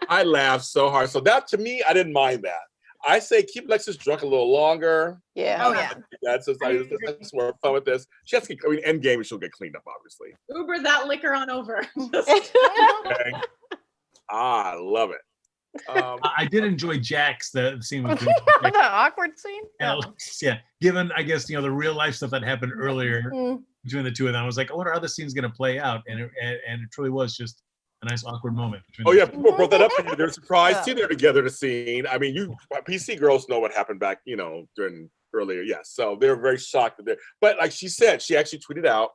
Speaker 1: I laughed so hard. So that, to me, I didn't mind that. I say keep Lexus drunk a little longer.
Speaker 4: Yeah.
Speaker 2: oh yeah.
Speaker 1: That's just,
Speaker 5: I
Speaker 1: let's have some more fun with this. She has to get, I mean, end game, she'll get cleaned up, obviously.
Speaker 5: Uber that liquor on over.
Speaker 1: Okay. I love it.
Speaker 3: I did enjoy Jack's the scene with
Speaker 2: The awkward scene.
Speaker 3: and yeah, given I guess the real life stuff that happened earlier
Speaker 2: Mm.
Speaker 3: between the two of them, I was like, I wonder how this scene's gonna play out, and it truly was just a nice awkward moment. Between
Speaker 1: Oh
Speaker 3: the
Speaker 1: yeah,
Speaker 3: two.
Speaker 1: people brought that up to you. They're surprised
Speaker 2: Yeah.
Speaker 1: too. They're together to scene. I mean, you PC girls know what happened back, during earlier. Yes, so they were very shocked that but like she said, she actually tweeted out,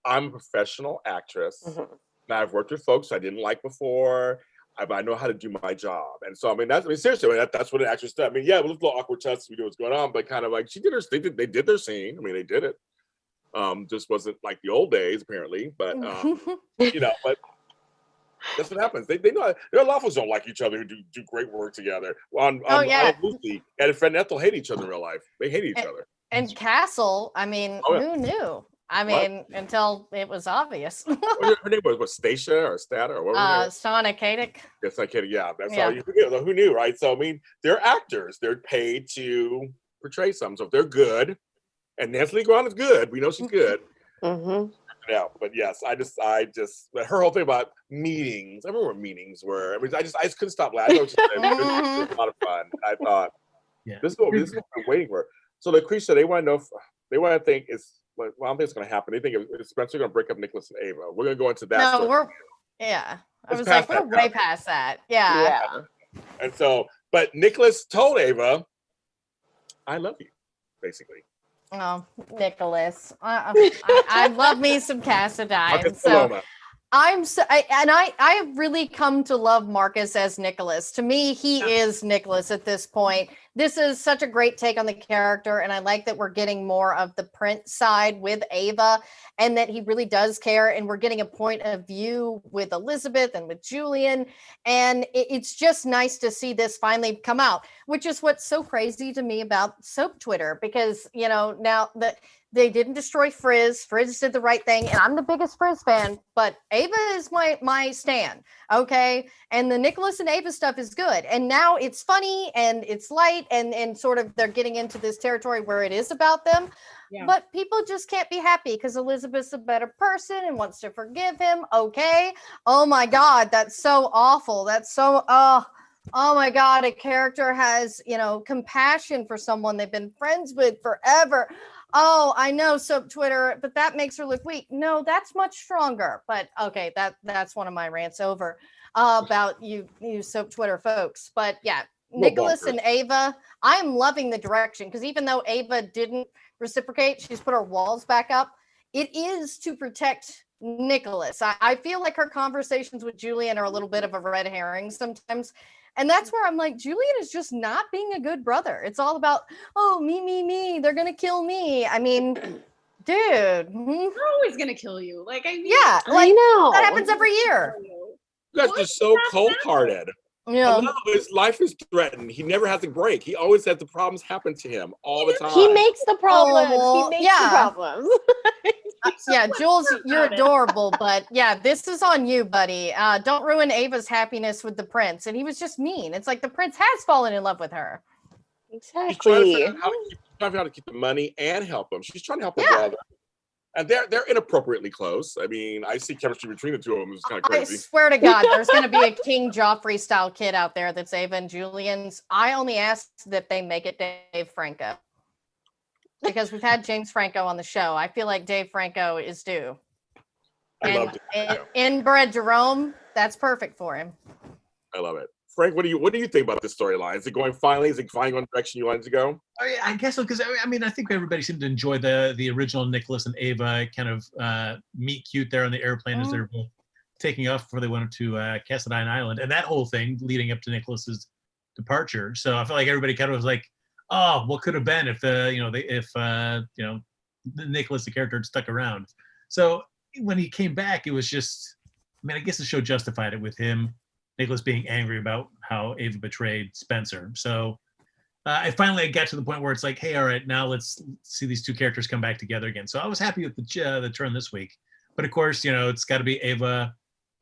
Speaker 1: "I'm a professional actress.
Speaker 4: Mhm.
Speaker 1: And I've worked with folks I didn't like before. I know how to do my job." And so, I mean, seriously, that's what an actress does. I mean, yeah, it was a little awkward test. We knew what's going on, but kind of like they did their scene. I mean, they did it. Just wasn't like the old days, apparently. But but that's what happens. They know there are a lot of folks who don't like each other who do great work together. On
Speaker 2: yeah.
Speaker 1: Lucy and Fred and Ethel hate each other in real life. They hate each other.
Speaker 2: And Castle, I mean,
Speaker 1: Oh, yeah.
Speaker 2: who knew? I mean, until it was obvious.
Speaker 1: Her name was Stacia or Stata or what was her name?
Speaker 2: Sonic Kadic.
Speaker 1: Yes, I kid. Yeah, that's
Speaker 2: Yeah.
Speaker 1: all you who knew, right? So I mean, they're actors. They're paid to portray something. So if they're good, and Nancy Lee Grant is good, we know she's good.
Speaker 4: Mhm.
Speaker 1: Yeah, but yes, I just but her whole thing about meetings. I remember what meetings were. I mean, I just couldn't stop laughing. I was just saying, this was a lot of fun. I thought,
Speaker 3: Yeah.
Speaker 1: this is what I'm waiting for. So Lacretia, they want to know. They want to think it's. Well, I don't think it's going to happen. They think Spencer going to break up Nicholas and Ava. We're going to go into that.
Speaker 2: No,
Speaker 1: story.
Speaker 2: I
Speaker 1: Let's
Speaker 2: was like,
Speaker 1: pass
Speaker 2: we're
Speaker 1: that
Speaker 2: way
Speaker 1: now.
Speaker 2: past that. Yeah.
Speaker 4: Yeah.
Speaker 1: And so, but Nicholas told Ava, "I love you," basically.
Speaker 2: Oh, Nicholas. I love me some Cassadine. So
Speaker 1: Paloma.
Speaker 2: I have really come to love Marcus as Nicholas. To me, he is Nicholas at this point. This is such a great take on the character, and I like that we're getting more of the Prince side with Ava, and that he really does care, and we're getting a point of view with Elizabeth and with Julian, and it's just nice to see this finally come out, which is what's so crazy to me about soap Twitter, because now that they didn't destroy Frizz. Frizz did the right thing, and I'm the biggest Frizz fan, but Ava is my stan, okay? And the Nicholas and Ava stuff is good. And now it's funny and it's light and sort of they're getting into this territory where it is about them.
Speaker 5: Yeah.
Speaker 2: But people just can't be happy because Elizabeth's a better person and wants to forgive him, okay? Oh my God, that's so awful. That's so, oh my God, a character has, compassion for someone they've been friends with forever. Oh, I know soap Twitter, but that makes her look weak. No, that's much stronger. But okay, that's one of my rants over about you soap Twitter folks. But yeah, Nicholas and Ava, I'm loving the direction because even though Ava didn't reciprocate, she's put her walls back up. It is to protect Nicholas. I feel like her conversations with Julian are a little bit of a red herring sometimes. And that's where I'm like, Julian is just not being a good brother. It's all about, oh, me. They're going to kill me. I mean, dude.
Speaker 5: They're always gonna kill you. Like, I mean,
Speaker 2: Yeah,
Speaker 4: I
Speaker 2: like
Speaker 4: know.
Speaker 2: that happens every year.
Speaker 1: You guys are so cold-hearted.
Speaker 2: Yeah.
Speaker 1: Hello, his life is threatened. He never has a break. He always has the problems happen to him all the time.
Speaker 4: He makes the problems.
Speaker 2: Oh,
Speaker 4: he makes the
Speaker 2: yeah.
Speaker 4: problems.
Speaker 2: Yeah, Jules, you're adorable, but yeah, this is on you, buddy. Don't ruin Ava's happiness with the prince. And he was just mean. It's like the prince has fallen in love with her.
Speaker 1: She's trying to
Speaker 4: Exactly.
Speaker 1: figure out how to keep the money and help him. She's trying to help her brother. And they're inappropriately close. I mean, I see chemistry between the two of them. It's kind of
Speaker 2: I
Speaker 1: crazy.
Speaker 2: swear to God, there's going to be a King Joffrey style kid out there that's Ava and Julian's. I only ask that they make it Dave Franco. Because we've had James Franco on the show. I feel like Dave Franco is due.
Speaker 1: I love
Speaker 2: And
Speaker 1: it.
Speaker 2: inbred Jerome, that's perfect for him.
Speaker 1: I love it. Frank, what do you think about this storyline? Is it going finally going the direction you wanted to go?
Speaker 3: I guess so, because I mean, I think everybody seemed to enjoy the original Nicholas and Ava kind of meet cute there on the airplane as they're both taking off before they went to Cassadine Island, and that whole thing leading up to Nicholas's departure. So I felt like everybody kind of was like, oh, what could have been if Nicholas, the character, had stuck around. So when he came back, it was just, I mean, I guess the show justified it with him, Nicholas, being angry about how Ava betrayed Spencer. So I finally got to the point where it's like, hey, all right, now let's see these two characters come back together again. So I was happy with the turn this week. But of course, it's got to be Ava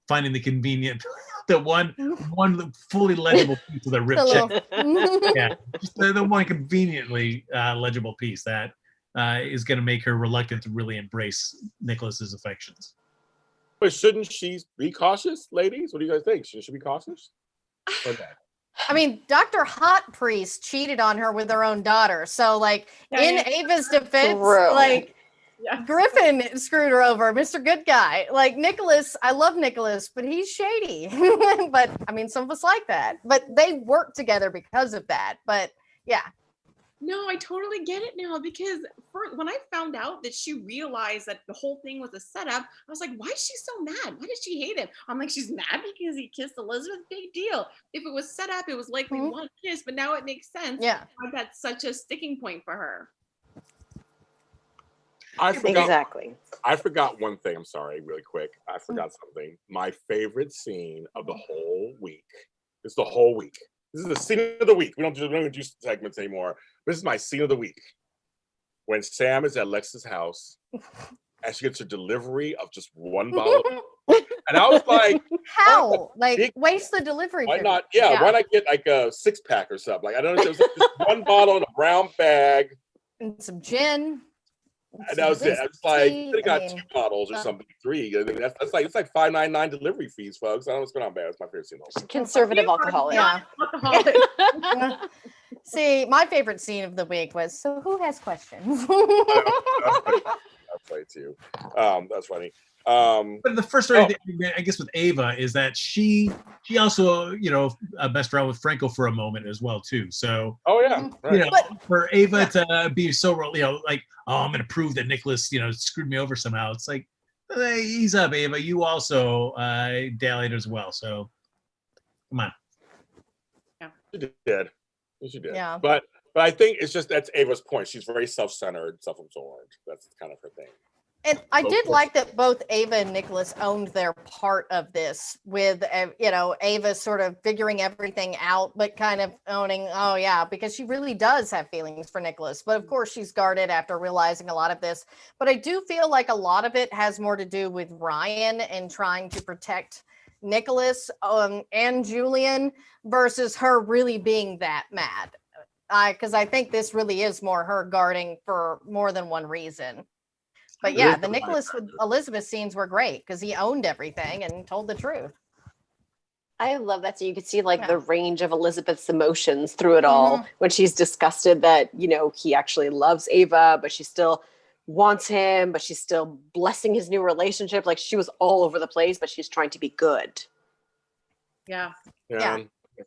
Speaker 3: finding the convenient, the one fully legible piece of the rip check. Yeah, just the one conveniently legible piece that is going to make her reluctant to really embrace Nicholas's affections.
Speaker 1: But shouldn't she be cautious, ladies? What do you guys think? Should she be cautious? Or not?
Speaker 2: I mean, Dr. Hot Priest cheated on her with her own daughter. So, like, in Ava's defense, like, Griffin screwed her over, Mr. Good Guy. Like, Nicholas, I love Nicholas, but he's shady. But, I mean, some of us like that. But they work together because of that. But, yeah.
Speaker 5: No, I totally get it now, because when I found out that she realized that the whole thing was a setup, I was like, why is she so mad? Why does she hate him? I'm like, she's mad because he kissed Elizabeth. Big deal. If it was set up, it was likely one kiss, but now it makes sense.
Speaker 2: Yeah.
Speaker 5: Why that's such a sticking point for her.
Speaker 1: I forgot one thing. I'm sorry, really quick. I forgot something. My favorite scene of the whole week. It's the whole week. This is the scene of the week. We don't do segments anymore. This is my scene of the week. When Sam is at Lex's house and she gets her delivery of just one bottle. And I was like,
Speaker 2: how? Like, waste the delivery.
Speaker 1: Why not? Yeah, why not get like a 6-pack or something? Like, I don't know. It was like just one bottle in a brown bag.
Speaker 2: And some gin.
Speaker 1: And that was it. I was like, you could have got 2 bottles or something, 3. I mean, that's like, it's like $5.99 delivery fees, folks. I don't know what's going on, man. It's my favorite scene.
Speaker 4: Conservative alcoholic.
Speaker 2: Yeah. See, my favorite scene of the week was, so who has questions?
Speaker 1: I'll play too. That's funny.
Speaker 3: But the first story, I guess, with Ava is that she also, messed around with Franco for a moment as well too. So,
Speaker 1: right.
Speaker 3: For Ava to be so, like, oh, I'm going to prove that Nicholas, screwed me over somehow. It's like, hey, ease up, Ava. You also dallied as well. So, come on.
Speaker 5: Yeah,
Speaker 1: she did.
Speaker 2: Yeah.
Speaker 1: But I think it's just, that's Ava's point. She's very self-centered, self-absorbed. That's kind of her thing.
Speaker 2: And I did like that both Ava and Nicholas owned their part of this, with, Ava sort of figuring everything out, but kind of owning, because she really does have feelings for Nicholas. But of course, she's guarded after realizing a lot of this. But I do feel like a lot of it has more to do with Ryan and trying to protect Nicholas and Julian versus her really being that mad. Because I think this really is more her guarding for more than one reason. But yeah, the Nicholas with Elizabeth scenes were great because he owned everything and told the truth.
Speaker 4: I love that. So you could see the range of Elizabeth's emotions through it all, when she's disgusted that, he actually loves Ava, but she still wants him, but she's still blessing his new relationship. Like, she was all over the place, but she's trying to be good.
Speaker 5: Yeah.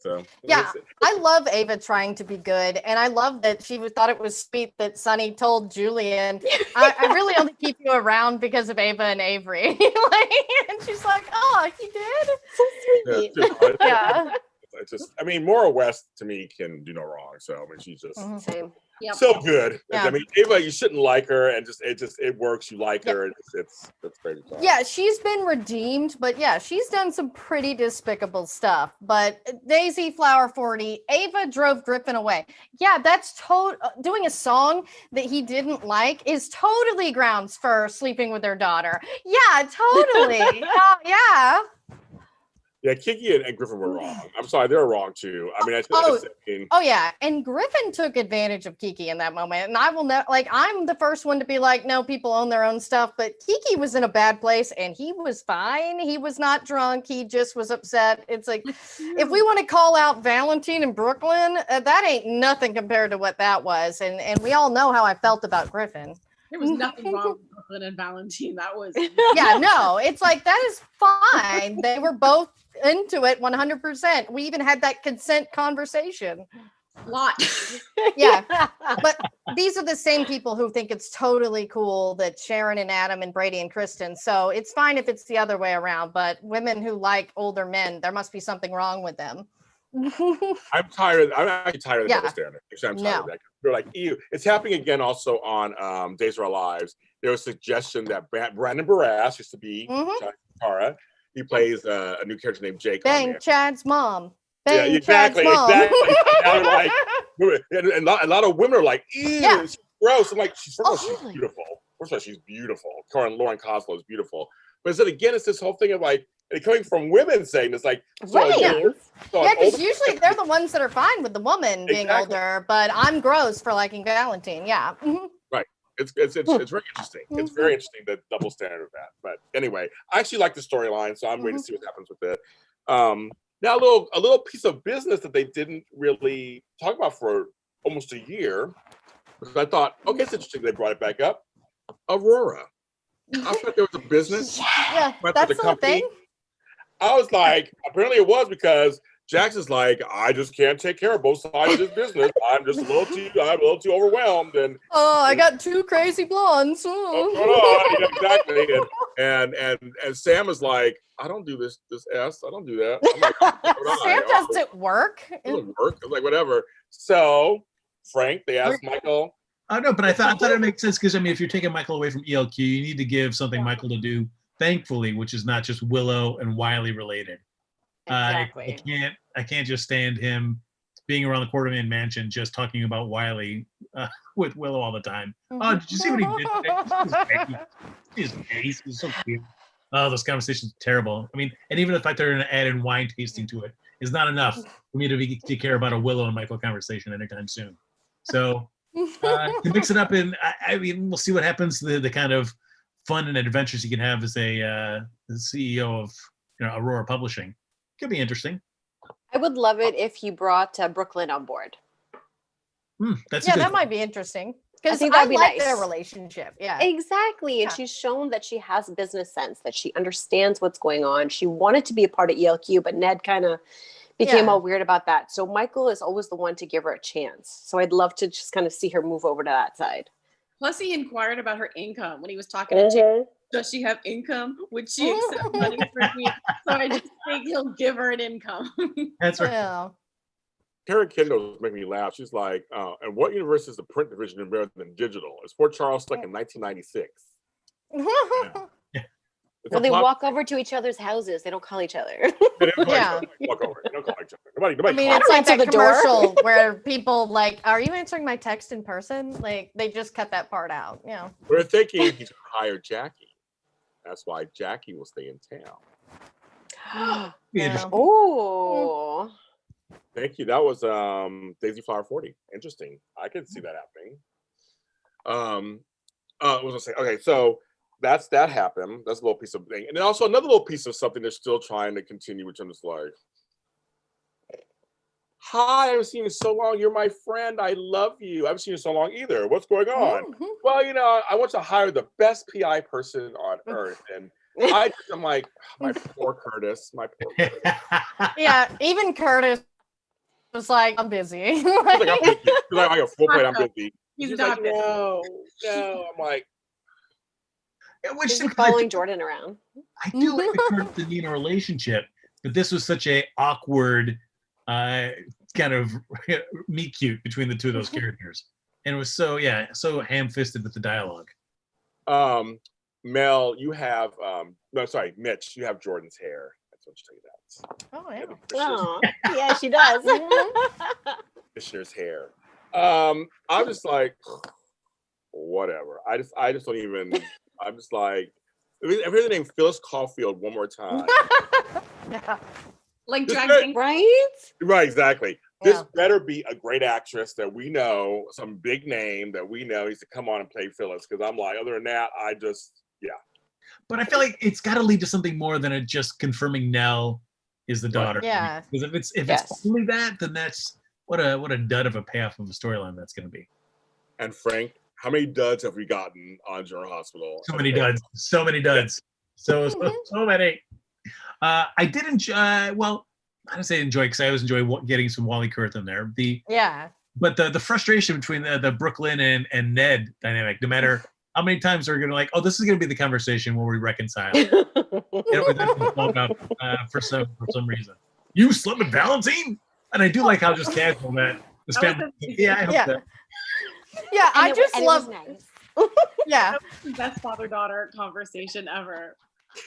Speaker 1: So,
Speaker 2: I love Ava trying to be good, and I love that she thought it was sweet that Sonny told Julian, I really only keep you around because of Ava and Avery. And she's like, oh, he did?
Speaker 4: So sweet.
Speaker 2: Yeah.
Speaker 1: It's just, I mean, Maura West to me can do no wrong. So I mean, she's just
Speaker 4: Same.
Speaker 5: Yep.
Speaker 1: so good.
Speaker 2: Yeah.
Speaker 1: I mean, Ava, you shouldn't like her, and it works. You like her, and it's crazy.
Speaker 2: Yeah, she's been redeemed, but she's done some pretty despicable stuff. But Daisy Flower 40, Ava drove Griffin away. Yeah, that's doing a song that he didn't like is totally grounds for sleeping with their daughter. Yeah, totally. Yeah.
Speaker 1: Yeah, Kiki and Griffin were wrong. I'm sorry, they were wrong too. I mean,
Speaker 2: And Griffin took advantage of Kiki in that moment. And I will know, I'm the first one to be like, no, people own their own stuff. But Kiki was in a bad place and he was fine. He was not drunk. He just was upset. It's like, if we want to call out Valentine in Brooklyn, that ain't nothing compared to what that was. And we all know how I felt about Griffin.
Speaker 5: There was nothing wrong with Brooklyn and Valentine. That was
Speaker 2: it's like, that is fine. They were both into it 100%. We even had that consent conversation.
Speaker 5: Lot.
Speaker 2: Yeah. But these are the same people who think it's totally cool that Sharon and Adam and Brady and Kristen. So it's fine if it's the other way around, but women who like older men, there must be something wrong with them.
Speaker 1: I'm tired. I'm actually tired of the
Speaker 2: Yeah.
Speaker 1: double standard. Actually, I'm tired
Speaker 2: No.
Speaker 1: of that. They're like, ew. It's happening again also on Days of Our Lives. There was a suggestion that Brandon Barras used to be
Speaker 2: Mhm.
Speaker 1: Tara. He plays a new character named Jake on
Speaker 2: Bang
Speaker 1: there.
Speaker 2: Chad's mom.
Speaker 1: Yeah,
Speaker 2: Bang
Speaker 1: exactly,
Speaker 2: Chad's mom.
Speaker 1: exactly. Now they're like, and a lot of women are like, ew,
Speaker 2: Yeah.
Speaker 1: she's gross. I'm like, first of all,
Speaker 2: Oh,
Speaker 1: she's
Speaker 2: really?
Speaker 1: beautiful. First of all, she's beautiful. Lauren Coslow is beautiful. But then again, it's this whole thing of like, and coming from women saying it's like, so
Speaker 4: Right.
Speaker 1: again, so
Speaker 2: Yeah,
Speaker 1: an
Speaker 2: because
Speaker 1: older-
Speaker 2: usually they're the ones that are fine with the woman being
Speaker 1: Exactly.
Speaker 2: older, but I'm gross for liking Valentine. Yeah. Mhm.
Speaker 1: It's very interesting. It's very interesting, the double standard of that. But anyway, I actually like the storyline, so I'm waiting to see what happens with it. Now a little piece of business that they didn't really talk about for almost a year, because I thought, okay, it's interesting they brought it back up. Aurora. I thought there was a business.
Speaker 2: Yeah,
Speaker 1: But
Speaker 2: that's
Speaker 1: the
Speaker 2: the
Speaker 1: company-
Speaker 2: thing.
Speaker 1: I was like, apparently it was because Jackson's like, I just can't take care of both sides of this business. I'm a little too overwhelmed, and
Speaker 2: Oh, I got two crazy blondes.
Speaker 1: what's going on? Yeah, exactly. And Sam is like, I don't do this S. I don't do that. I'm like,
Speaker 2: Sam doesn't work.
Speaker 1: It doesn't work. I'm like, whatever. So Frank, they asked Michael.
Speaker 3: Oh no, but I thought it makes sense because I mean, if you're taking Michael away from ELQ, you need to give something Michael to do. Thankfully, which is not just Willow and Wiley related.
Speaker 2: Exactly.
Speaker 3: I can't just stand him being around the Quartermain Mansion just talking about Wiley with Willow all the time. Oh, did you see what he did today? His face is so cute. Oh, those conversations are terrible. I mean, and even the fact they're going to add in wine tasting to it is not enough for me to care about a Willow and Michael conversation anytime soon. So to mix it up, and I mean, we'll see what happens. The kind of fun and adventures you can have as a CEO of Aurora Publishing could be interesting.
Speaker 4: I would love it if you brought Brooklyn on board.
Speaker 2: That might be interesting because
Speaker 4: think
Speaker 2: I
Speaker 4: that'd be
Speaker 2: like
Speaker 4: nice.
Speaker 2: their relationship. Yeah.
Speaker 4: Exactly. And
Speaker 2: Yeah.
Speaker 4: she's shown that she has business sense, that she understands what's going on. She wanted to be a part of ELQ, but Ned kind of became
Speaker 2: Yeah.
Speaker 4: all weird about that. So Michael is always the one to give her a chance. So I'd love to just kind of see her move over to that side.
Speaker 5: Plus, he inquired about her income when he was talking to Jake. Does she have income? Would she accept money from me? So I just think he'll give her an income.
Speaker 3: That's right.
Speaker 2: Yeah.
Speaker 1: Karen Kendall was making me laugh. She's like, and what university is the print division in better than digital? It's Fort Charles stuck in 1996. It's
Speaker 4: Well,
Speaker 1: a
Speaker 4: they
Speaker 1: plot-
Speaker 4: walk over to each other's houses. They don't call each other.
Speaker 1: They don't call each
Speaker 2: Yeah.
Speaker 1: other. Walk over. They don't call each other. Nobody
Speaker 2: I mean,
Speaker 1: calls.
Speaker 2: it's like
Speaker 4: answer
Speaker 2: that
Speaker 4: the door.
Speaker 2: commercial where people like, "Are you answering my text in person?" Like they just cut that part out. You know.
Speaker 1: We're thinking he's going to hire Jackie. That's why Jackie will stay in town.
Speaker 2: Yeah.
Speaker 4: Oh.
Speaker 1: Thank you. That was Daisy Flower 40. Interesting. I could see that happening. What was I saying? Okay, so that happened. That's a little piece of thing. And then also another little piece of something they're still trying to continue, which I'm just like, hi, I haven't seen you in so long. You're my friend. I love you. I haven't seen you in so long either. What's going on?
Speaker 2: Mhm.
Speaker 1: Well, I want to hire the best PI person on earth. And I'm like, my poor Curtis. My poor Curtis.
Speaker 2: Yeah. Even Curtis was like, "I'm busy."
Speaker 1: He's like, I'm busy. He's like, I got full plate. I'm busy.
Speaker 5: He's
Speaker 1: He's
Speaker 5: not
Speaker 1: like,
Speaker 5: busy.
Speaker 1: no. I'm like,
Speaker 3: Which
Speaker 4: She's following Jordan around.
Speaker 3: I do like the Curtis and Nina relationship, but this was such a awkward kind of meet cute between the two of those characters, and it was so ham-fisted with the dialogue.
Speaker 1: Mel, you have Mitch, you have Jordan's hair. That's what you take that.
Speaker 2: Oh yeah.
Speaker 4: Oh, yeah, she does.
Speaker 1: Commissioner's hair. I'm just like, whatever. I just don't even. I'm just like, if I hear the name Phyllis Caulfield one more time.
Speaker 2: Yeah.
Speaker 5: Like
Speaker 1: This
Speaker 5: drag
Speaker 1: guy-
Speaker 5: king.
Speaker 4: Right?
Speaker 1: Right, exactly. This
Speaker 2: Yeah.
Speaker 1: better be a great actress that we know, some big name that we know needs to come on and play Phyllis. Because I'm like, other than that,
Speaker 3: But I feel like it's got to lead to something more than it just confirming Nell is the daughter.
Speaker 2: Yeah.
Speaker 3: Because if
Speaker 4: Yes.
Speaker 3: it's only that, then that's what a dud of a payoff of a storyline that's going to be.
Speaker 1: And Frank, how many duds have we gotten on General Hospital?
Speaker 3: So many duds. So many duds. So many. I did enjoy. Well, I don't say enjoy because I always enjoy getting some Wally Kurth in there. But the frustration between the Brooklyn and Ned dynamic, no matter how many times they're gonna like, oh, this is gonna be the conversation where we reconcile. It was blown up for some reason. You slept with Valentine? And I do like how just casual that this
Speaker 5: That was
Speaker 3: family.
Speaker 5: amazing.
Speaker 3: Yeah, I hope
Speaker 2: Yeah.
Speaker 3: that.
Speaker 2: Yeah, I
Speaker 4: And
Speaker 2: just
Speaker 4: it
Speaker 2: love.
Speaker 4: was nice.
Speaker 2: Yeah,
Speaker 5: That was the best father-daughter conversation ever.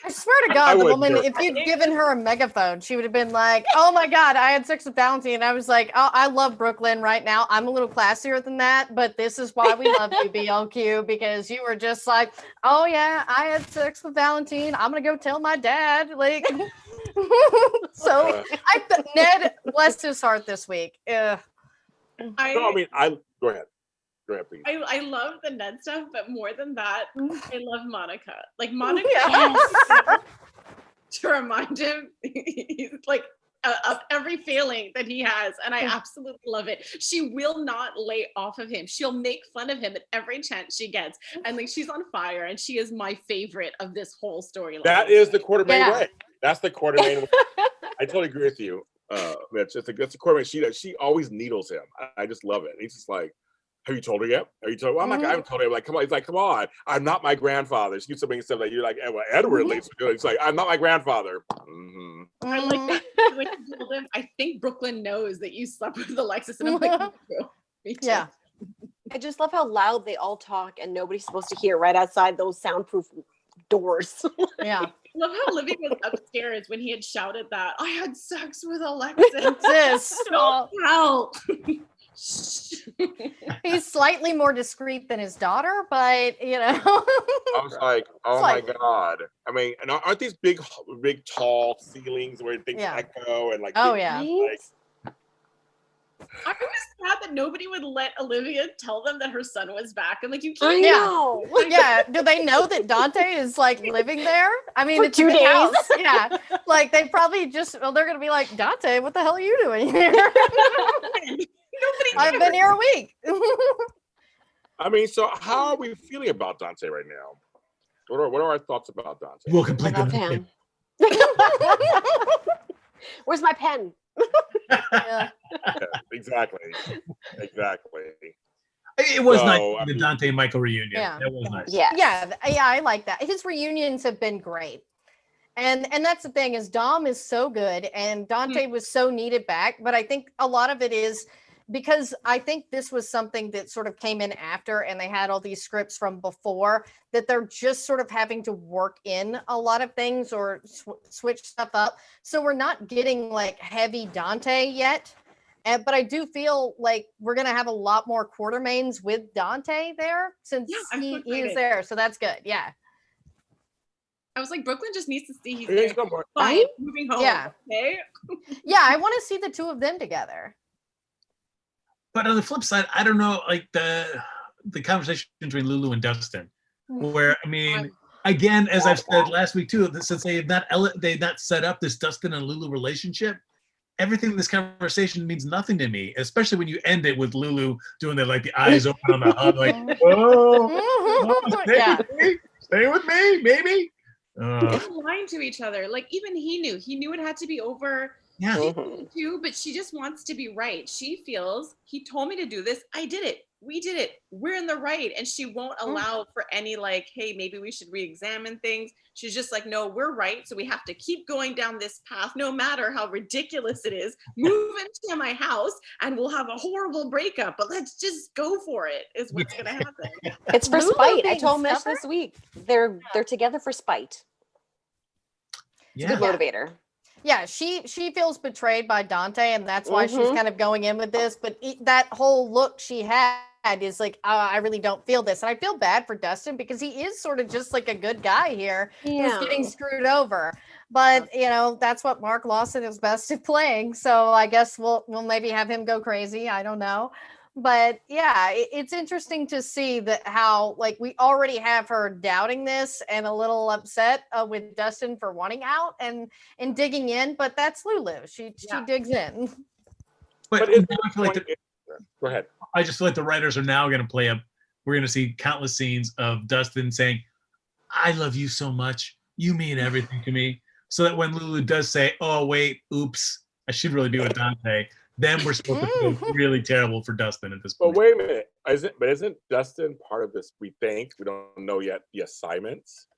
Speaker 2: I swear to
Speaker 1: I
Speaker 2: God, the
Speaker 1: would
Speaker 2: woman,
Speaker 1: never-
Speaker 2: if you'd given her a megaphone, she would have been like, "Oh my God, I had sex with Valentine." And I was like, "Oh, I love Brooklyn right now. I'm a little classier than that, but this is why we love you, BLQ, because you were just like, oh yeah, I had sex with Valentine. I'm gonna go tell my dad." Like, so Ned, bless his heart this week.
Speaker 1: No, I mean, go ahead. Go ahead, please.
Speaker 5: I love the Ned stuff, but more than that, I love Monica. Like Monica to remind him he's like of every failing that he has, and I absolutely love it. She will not lay off of him. She'll make fun of him at every chance she gets, and like she's on fire, and she is my favorite of this whole storyline.
Speaker 1: That is the Quartermain
Speaker 2: Yeah.
Speaker 1: way. That's the Quartermain way. I totally agree with you, Mitch. It's the Quartermain. She always needles him. I just love it. He's just like, have you told her yet? Have you told her? Well, I'm like, I haven't told her. I'm like, come on. He's like, come on. I'm not my grandfather. She keeps saying stuff like, you're like, well, Edward leaves. It's like, I'm not my grandfather. Mm-hmm.
Speaker 5: I like that when you told him, I think Brooklyn knows that you slept with Alexis, and I'm like, me too. Me too.
Speaker 2: Yeah.
Speaker 4: I just love how loud they all talk and nobody's supposed to hear right outside those soundproof doors.
Speaker 2: Yeah.
Speaker 5: I love how Livy was upstairs when he had shouted that I had sex with Alexis.
Speaker 2: Sis,
Speaker 5: Don't tell.
Speaker 2: he's slightly more discreet than his daughter, but you know.
Speaker 1: I was like, oh my
Speaker 2: Slightly.
Speaker 1: God. I mean, and aren't these big, tall ceilings where things
Speaker 2: Yeah.
Speaker 1: echo and like,
Speaker 2: Oh
Speaker 1: big,
Speaker 2: yeah.
Speaker 1: like,
Speaker 5: I was sad that nobody would let Olivia tell them that her son was back. I'm like, you
Speaker 4: I
Speaker 5: can't.
Speaker 2: Yeah.
Speaker 4: know.
Speaker 2: Yeah, do they know that Dante is like living there? I mean,
Speaker 4: For
Speaker 2: it's a
Speaker 4: 2
Speaker 2: big
Speaker 4: days.
Speaker 2: house. Yeah, like they probably just, well, they're gonna be like, Dante, what the hell are you doing here? I've been here a week.
Speaker 1: I mean, so how are we feeling about Dante right now? What are our thoughts about Dante?
Speaker 3: We'll
Speaker 4: I
Speaker 3: complete
Speaker 4: love
Speaker 3: the
Speaker 4: him. Where's my pen?
Speaker 2: Yeah.
Speaker 1: Exactly.
Speaker 3: It was
Speaker 1: So,
Speaker 3: nice
Speaker 1: I
Speaker 3: the
Speaker 1: mean-
Speaker 3: Dante and Michael reunion.
Speaker 2: Yeah.
Speaker 3: That was nice.
Speaker 4: Yeah.
Speaker 2: Yeah, I like that. His reunions have been great. And that's the thing is Dom is so good and Dante was so needed back, but I think a lot of it is because I think this was something that sort of came in after and they had all these scripts from before that they're just sort of having to work in a lot of things or switch stuff up. So we're not getting like heavy Dante yet. But I do feel like we're going to have a lot more Quartermains with Dante there since
Speaker 5: I'm so
Speaker 2: he is
Speaker 5: excited.
Speaker 2: there. So that's good. Yeah.
Speaker 5: I was like, Brooklyn just needs to see he's
Speaker 1: He's
Speaker 5: there.
Speaker 1: somewhere.
Speaker 5: Fine, moving home.
Speaker 2: Yeah.
Speaker 5: Okay.
Speaker 2: Yeah. I want to see the two of them together.
Speaker 3: But on the flip side, I don't know, like the conversation between Lulu and Dustin, where I mean, again, as I've said last week too, that since they have not set up this Dustin and Lulu relationship, everything in this conversation means nothing to me, especially when you end it with Lulu doing the like the eyes open on the hug, like,
Speaker 2: Yeah.
Speaker 3: stay with me, maybe.
Speaker 5: They're lying to each other. Like even he knew it had to be over.
Speaker 3: Yeah.
Speaker 5: She did too, but she just wants to be right. She feels he told me to do this. I did it. We did it. We're in the right. And she won't allow for any like, hey, maybe we should re-examine things. She's just like, no, we're right. So we have to keep going down this path, no matter how ridiculous it is. Move into my house and we'll have a horrible breakup, but let's just go for it, is what's gonna happen.
Speaker 4: It's for
Speaker 2: Lulu
Speaker 4: spite. I
Speaker 2: being
Speaker 4: told Mitch
Speaker 2: stubborn?
Speaker 4: this week. They're together for spite. It's a
Speaker 3: Yeah.
Speaker 4: good motivator.
Speaker 2: Yeah, she feels betrayed by Dante, and that's why she's kind of going in with this. But that whole look she had is like, I really don't feel this, and I feel bad for Dustin because he is sort of just like a good guy here who's getting screwed over. But you know, that's what Mark Lawson is best at playing. So I guess we'll maybe have him go crazy. I don't know. But yeah, it's interesting to see that how like we already have her doubting this and a little upset with Dustin for wanting out and digging in, but that's Lulu. She digs in.
Speaker 3: But
Speaker 1: it's
Speaker 3: now I feel like
Speaker 1: go ahead.
Speaker 3: I just feel like the writers are now going to play up. We're going to see countless scenes of Dustin saying, "I love you so much. You mean everything to me." So that when Lulu does say, "Oh wait, oops, I should really be with Dante," then we're supposed to feel really terrible for Dustin at this
Speaker 1: But
Speaker 3: point.
Speaker 1: wait a minute. Isn't Dustin part of this? We don't know yet the assignments.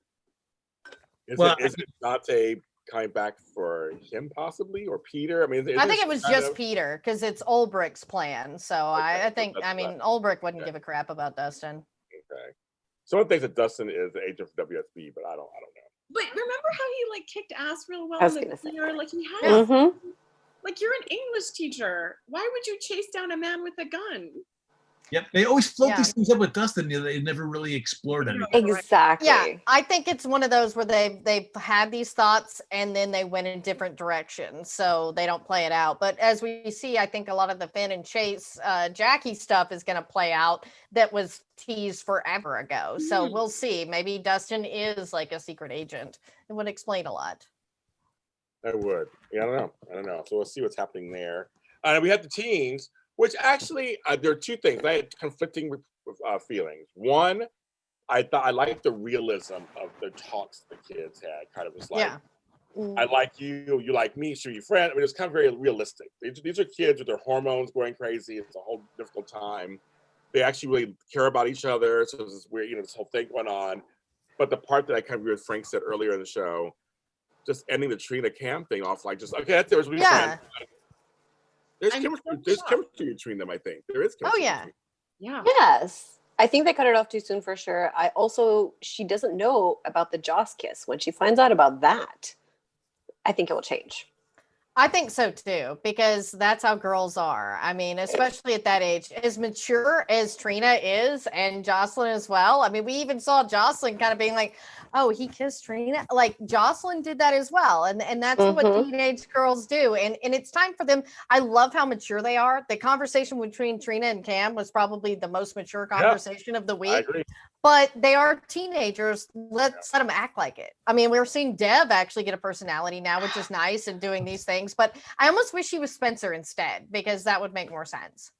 Speaker 1: Isn't Dante coming back for him possibly, or Peter. I mean,
Speaker 2: I think it was just Peter because it's Ulbricht's plan. So I think, I mean, Ulbricht wouldn't give a crap about Dustin.
Speaker 1: Okay. Someone thinks that Dustin is the agent for WSB, but I don't know.
Speaker 5: But remember how he like kicked ass real well
Speaker 4: I was
Speaker 5: in the
Speaker 4: gonna say.
Speaker 5: theater? Like he had,
Speaker 4: Mhm.
Speaker 5: like you're an English teacher. Why would you chase down a man with a gun?
Speaker 3: Yep, they always float
Speaker 2: Yeah.
Speaker 3: these things up with Dustin. They never really explored anything.
Speaker 4: Exactly.
Speaker 2: Yeah, I think it's one of those where they've had these thoughts and then they went in different directions, so they don't play it out. But as we see, I think a lot of the Finn and Chase, Jackie stuff is going to play out that was teased forever ago. So we'll see. Maybe Dustin is like a secret agent. It would explain a lot.
Speaker 1: I would. Yeah, I don't know. So we'll see what's happening there. We had the teens, which actually there are two things. I had conflicting feelings. One, I thought I liked the realism of the talks the kids had. Kind of was like,
Speaker 2: Yeah.
Speaker 1: I like you, you like me, should we be friends? I mean, it's kind of very realistic. These are kids with their hormones going crazy. It's a whole difficult time. They actually really care about each other. So there's this weird, this whole thing going on. But the part that I kind of agree with Frank said earlier in the show, just ending the Trina Cam thing off, like just, okay, that's there. We'll be friends. There's chemistry between them, I think. There is chemistry.
Speaker 2: Oh, yeah.
Speaker 5: Yeah.
Speaker 4: Yes. I think they cut it off too soon for sure. She doesn't know about the Joss kiss. When she finds out about that, I think it will change.
Speaker 2: I think so too, because that's how girls are. I mean, especially at that age, as mature as Trina is and Jocelyn as well. I mean, we even saw Jocelyn kind of being like, oh, he kissed Trina. Like Jocelyn did that as well. And that's what teenage girls do. And it's time for them. I love how mature they are. The conversation between Trina and Cam was probably the most mature conversation of the week.
Speaker 1: I agree.
Speaker 2: But they are teenagers. Let's let them act like it. I mean, we're seeing Dev actually get a personality now, which is nice, and doing these things. But I almost wish he was Spencer instead, because that would make more sense.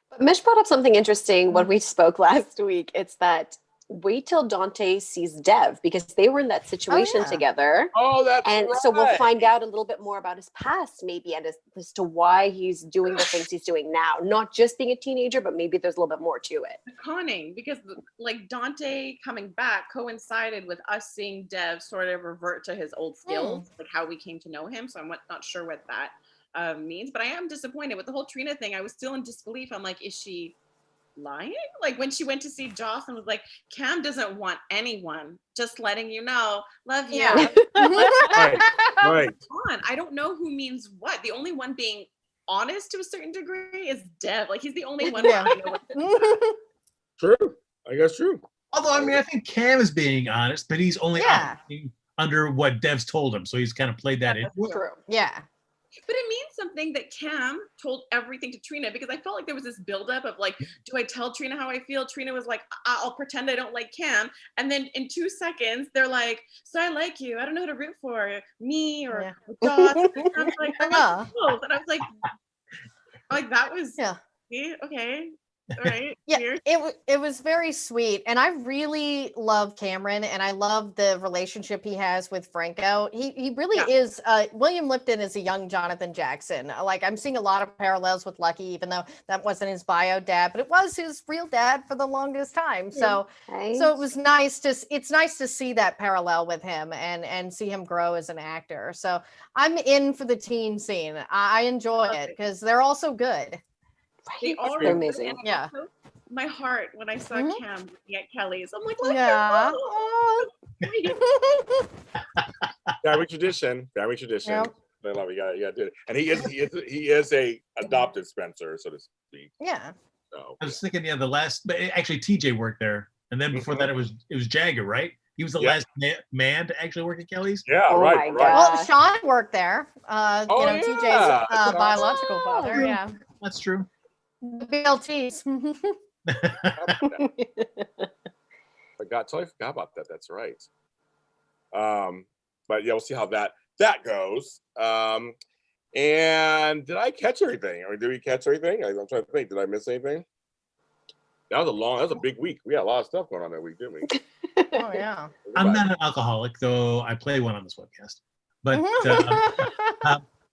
Speaker 4: But Mish brought up something interesting when we spoke last week. It's that wait till Dante sees Dev, because they were in that situation together.
Speaker 1: Oh, that's
Speaker 4: and
Speaker 1: right.
Speaker 4: so we'll find out a little bit more about his past, maybe, and as to why he's doing the things he's doing now. Not just being a teenager, but maybe there's a little bit more to it.
Speaker 5: The conning, because like Dante coming back coincided with us seeing Dev sort of revert to his old skills, like how we came to know him. So I'm not sure what that means, but I am disappointed with the whole Trina thing. I was still in disbelief. I'm like, is she lying? Like when she went to see Joss and was like, Cam doesn't want anyone, just letting you know, love you.
Speaker 2: Yeah.
Speaker 1: Right.
Speaker 5: Come on, I don't know who means what. The only one being honest to a certain degree is Dev. Like he's the only one who I know what
Speaker 1: True. I guess true.
Speaker 3: Although, I mean, I think Cam is being honest, but he's only operating under what Dev's told him. So he's kind of played that in.
Speaker 4: True.
Speaker 2: Yeah.
Speaker 5: But it means something that Cam told everything to Trina, because I felt like there was this buildup of like, do I tell Trina how I feel? Trina was like, I'll pretend I don't like Cam. And then in 2 seconds, they're like, so I like you. I don't know who to root for, me or Joss. And I was like, and I was like, that was okay. All right.
Speaker 2: Yeah, it was very sweet, and I really love Cameron, and I love the relationship he has with Franco. He really is. William Lipton is a young Jonathan Jackson. Like I'm seeing a lot of parallels with Lucky, even though that wasn't his bio dad, but it was his real dad for the longest time. So so it was nice it's nice to see that parallel with him and see him grow as an actor. So I'm in for the teen scene. I enjoy it because they're all so good.
Speaker 5: They are
Speaker 4: amazing.
Speaker 5: Yeah. Also, my heart when I saw Cam looking at Kelly's, I'm like,
Speaker 1: Family tradition.
Speaker 2: Yep.
Speaker 1: I love it. You gotta do it. And he is a adopted Spencer, so to speak.
Speaker 2: Yeah.
Speaker 1: So
Speaker 3: I was thinking, the last, but actually TJ worked there, and then before that it was Jagger, right? He was the last man to actually work at Kelly's.
Speaker 1: Yeah, right.
Speaker 2: Well, Sean worked there. TJ's biological father. Yeah,
Speaker 3: that's true.
Speaker 2: The BLTs.
Speaker 1: Totally forgot about that. That's right. But yeah, we'll see how that goes. And did I catch everything? Or did we catch everything? I'm trying to think. Did I miss anything? That was a big week. We had a lot of stuff going on that week, didn't we?
Speaker 2: Oh yeah.
Speaker 3: I'm not an alcoholic, though I play one on this webcast. But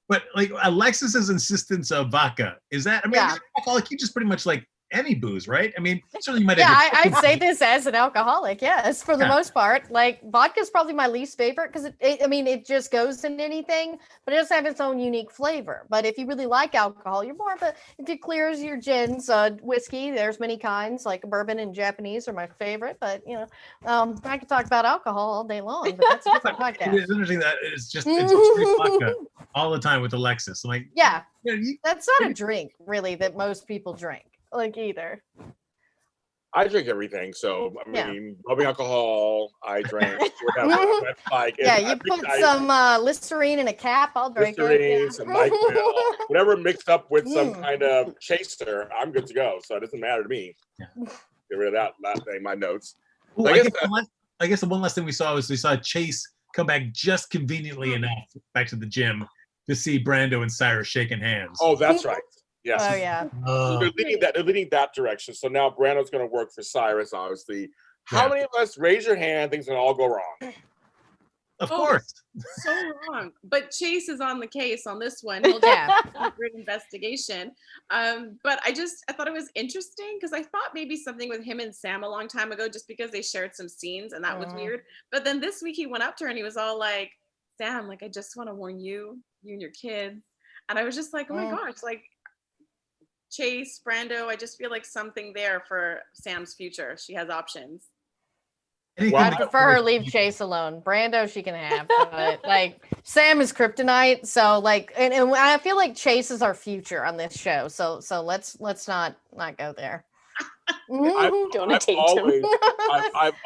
Speaker 3: but like Alexis's insistence of vodka, is that, I mean, alcoholic, you just pretty much like any booze, right? I mean, certainly you might
Speaker 2: Yeah,
Speaker 3: have.
Speaker 2: I'd say this as an alcoholic. Yes, for the most part. Like vodka's probably my least favorite because it just goes in anything, but it does have its own unique flavor. But if you really like alcohol, you're more of a if it clears your gins, whiskey. There's many kinds like bourbon and Japanese are my favorite. But I could talk about alcohol all day long, but that's a different podcast.
Speaker 3: It's interesting that it's straight vodka all the time with Alexis. Like,
Speaker 2: yeah,
Speaker 3: you
Speaker 2: that's not a drink really that most people drink like either.
Speaker 1: I drink everything, so I
Speaker 2: Yeah.
Speaker 1: mean, rubbing alcohol, I drink whatever. That's like
Speaker 2: Yeah, you put some Listerine in a cap, I'll drink
Speaker 1: Listerine,
Speaker 2: it.
Speaker 1: some NyQuil, whatever mixed up with some
Speaker 2: Mm.
Speaker 1: kind of chaser, I'm good to go. So it doesn't matter to me.
Speaker 3: Yeah.
Speaker 1: Get rid of that thing, my notes.
Speaker 3: Ooh,
Speaker 1: I
Speaker 3: I,
Speaker 1: guess
Speaker 3: guess the one last thing we saw Chase come back just conveniently enough back to the gym to see Brando and Cyrus shaking hands.
Speaker 1: Oh, that's right. Yes.
Speaker 2: Oh yeah.
Speaker 1: They're leading that direction. So now Brando's going to work for Cyrus, obviously. How many of us raise your hand? Things gonna all go wrong.
Speaker 3: Of course.
Speaker 5: So wrong. But Chase is on the case on this one. He'll do a great investigation. But I thought it was interesting because I thought maybe something with him and Sam a long time ago, just because they shared some scenes and that was weird. But then this week he went up to her and he was all like, Sam, like, I just want to warn you and your kids. And I was just like, oh my gosh, like Chase, Brando, I just feel like something there for Sam's future. She has options.
Speaker 2: I prefer her leave Chase alone. Brando she can have, but like Sam is kryptonite, so like and I feel like Chase is our future on this show. So let's not go there.
Speaker 1: I've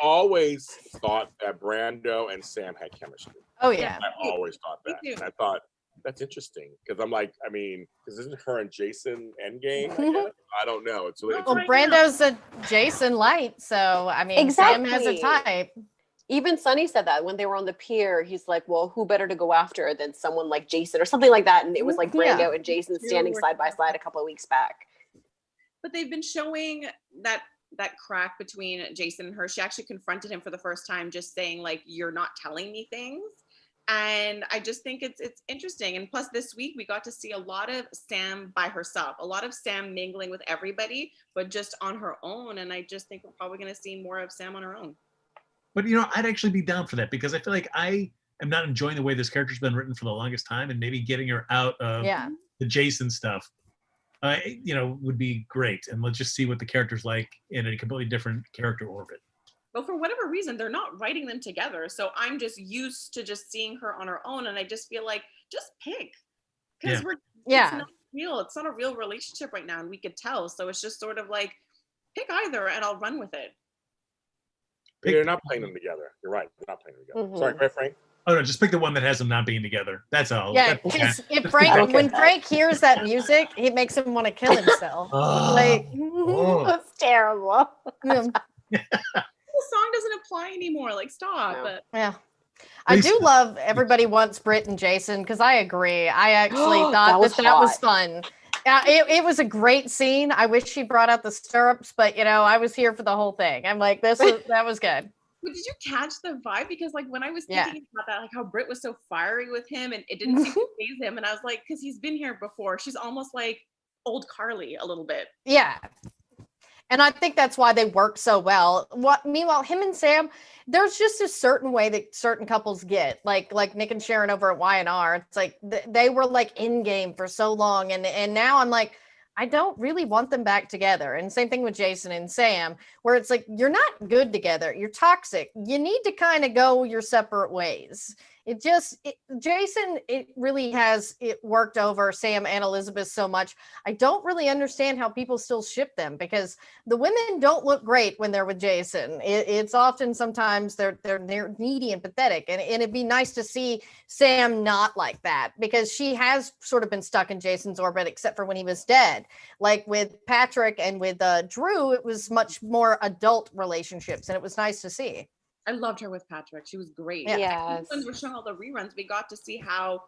Speaker 1: always thought that Brando and Sam had chemistry.
Speaker 2: Oh yeah.
Speaker 1: I always thought that. And I thought that's interesting because I'm like, I mean, because isn't her and Jason Endgame? I don't know. It's really
Speaker 2: well, Brando's a Jason light, so I mean,
Speaker 4: exactly.
Speaker 2: Sam has a type.
Speaker 4: Even Sonny said that when they were on the pier. He's like, "Well, who better to go after than someone like Jason or something like that?" And it was like Brando and Jason standing side by side a couple of weeks back.
Speaker 5: But they've been showing that crack between Jason and her. She actually confronted him for the first time, just saying like, "You're not telling me things." And I just think it's interesting. And plus this week we got to see a lot of Sam by herself, a lot of Sam mingling with everybody, but just on her own. And I just think we're probably going to see more of Sam on her own.
Speaker 3: But I'd actually be down for that because I feel like I am not enjoying the way this character's been written for the longest time, and maybe getting her out of the Jason stuff, would be great. And let's just see what the character's like in a completely different character orbit.
Speaker 5: But for whatever reason, they're not writing them together. So I'm just used to just seeing her on her own. And I just feel like, just pick. Because it's not real. It's not a real relationship right now. And we could tell. So it's just sort of like, pick either and I'll run with it.
Speaker 1: They're not playing them together. You're right. They're not playing them together. Sorry, Frank.
Speaker 3: Oh no, just pick the one that has them not being together. That's all.
Speaker 2: Yeah, because when Frank hears that music, it makes him want to kill himself.
Speaker 4: That's terrible.
Speaker 5: The song doesn't apply anymore. Like, stop.
Speaker 2: No. Yeah. I do love Everybody Wants Britt and Jason because I agree. I actually thought that was fun. It was a great scene. I wish she brought out the stirrups, but I was here for the whole thing. I'm like, that was good.
Speaker 5: But did you catch the vibe? Because like when I was thinking about that, like how Britt was so fiery with him and it didn't seem to faze him. And I was like, because he's been here before. She's almost like old Carly a little bit.
Speaker 2: Yeah. And I think that's why they work so well. Meanwhile, him and Sam, there's just a certain way that certain couples get, like Nick and Sharon over at Y&R. It's like they were like in game for so long, and now I'm like, I don't really want them back together. And same thing with Jason and Sam, where it's like you're not good together. You're toxic. You need to kind of go your separate ways. Jason, it really has worked over Sam and Elizabeth so much. I don't really understand how people still ship them because the women don't look great when they're with Jason. It's often sometimes they're needy and pathetic. And it'd be nice to see Sam not like that because she has sort of been stuck in Jason's orbit, except for when he was dead. Like with Patrick and with Drew, it was much more adult relationships. And it was nice to see.
Speaker 5: I loved her with Patrick. She was great.
Speaker 4: Yes.
Speaker 5: When we were showing all the reruns, we got to see how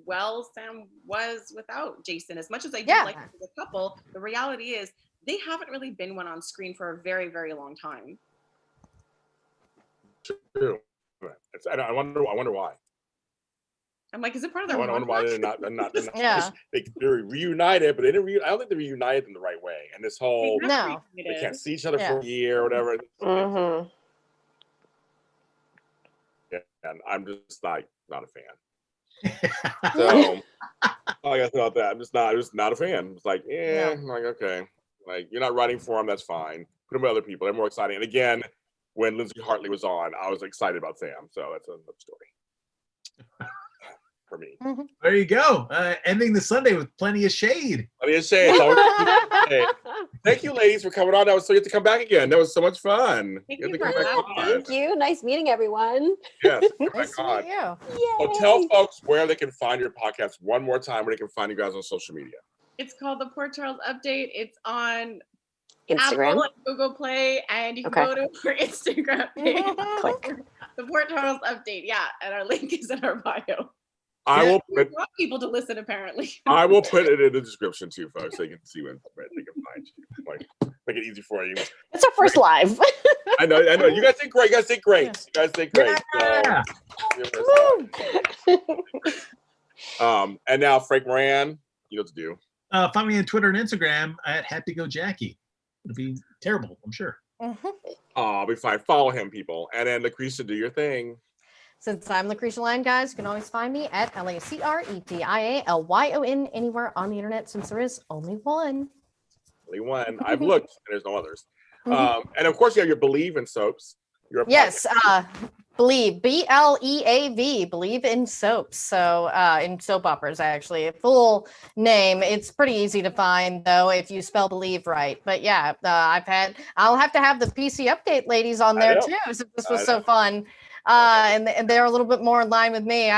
Speaker 5: well Sam was without Jason. As much as I do like them as a couple, the reality is they haven't really been one on screen for a very, very long time.
Speaker 1: True. I wonder why.
Speaker 5: I'm like, is it part of
Speaker 1: I
Speaker 5: their
Speaker 1: wonder why they're not.
Speaker 2: Yeah.
Speaker 1: They're reunited, but they didn't. I don't think they're reunited in the right way. And this whole
Speaker 2: No.
Speaker 1: they can't see each other
Speaker 2: Yeah.
Speaker 1: for a year or whatever.
Speaker 4: Mm-hmm.
Speaker 1: Yeah, and I'm just not a fan. So all I got about that, I'm just not a fan. It's like, yeah, I'm like, okay, like you're not writing for them, that's fine. Put them with other people, they're more exciting. And again, when Lindsay Hartley was on, I was excited about Sam. So that's another story for me.
Speaker 3: There you go. Ending the Sunday with plenty of shade.
Speaker 1: Plenty of shade. Hey, thank you, ladies, for coming on. That was so you have to come back again. That was so much fun.
Speaker 5: Thank
Speaker 1: You have
Speaker 5: you
Speaker 1: to come
Speaker 5: for
Speaker 1: back
Speaker 5: having
Speaker 1: on.
Speaker 4: Thank you. Nice meeting everyone.
Speaker 1: Yes, come
Speaker 2: Nice
Speaker 1: back
Speaker 2: to
Speaker 1: on.
Speaker 2: meet you.
Speaker 1: So tell folks where they can find your podcast one more time, where they can find you guys on social media.
Speaker 5: It's called the Port Charles Update. It's on
Speaker 4: Instagram.
Speaker 5: Apple and Google Play, and you can go to our Instagram page.
Speaker 4: Click.
Speaker 5: The Port Charles Update, yeah, and our link is in our bio.
Speaker 1: I will
Speaker 5: We
Speaker 1: put
Speaker 5: want people to listen, apparently.
Speaker 1: I will put it in the description too, folks, so you can see when they can find you. Like, make it easy for you.
Speaker 4: It's our first live.
Speaker 1: I know. You guys did great. You guys did great.
Speaker 3: Yeah.
Speaker 1: So, and now Frank Moran, you know what to do.
Speaker 3: Find me on Twitter and Instagram at HappyGoJackie. It'll be terrible, I'm sure.
Speaker 1: I'll be fine. Follow him, people. And then Lacretia, do your thing.
Speaker 2: Since I'm Lacretia Lyon, guys, you can always find me at LACRETIALYON anywhere on the internet, since there is only one.
Speaker 1: Only one. I've looked, and there's no others. And of course, you have your Believe in soaps.
Speaker 2: Yes, Believe, BLEAV, Believe in Soaps. So in soap operas, actually, a full name. It's pretty easy to find though if you spell Believe right. But yeah, I'll have to have the PC update ladies on there too. So this was so fun, and they're a little bit more in line with me.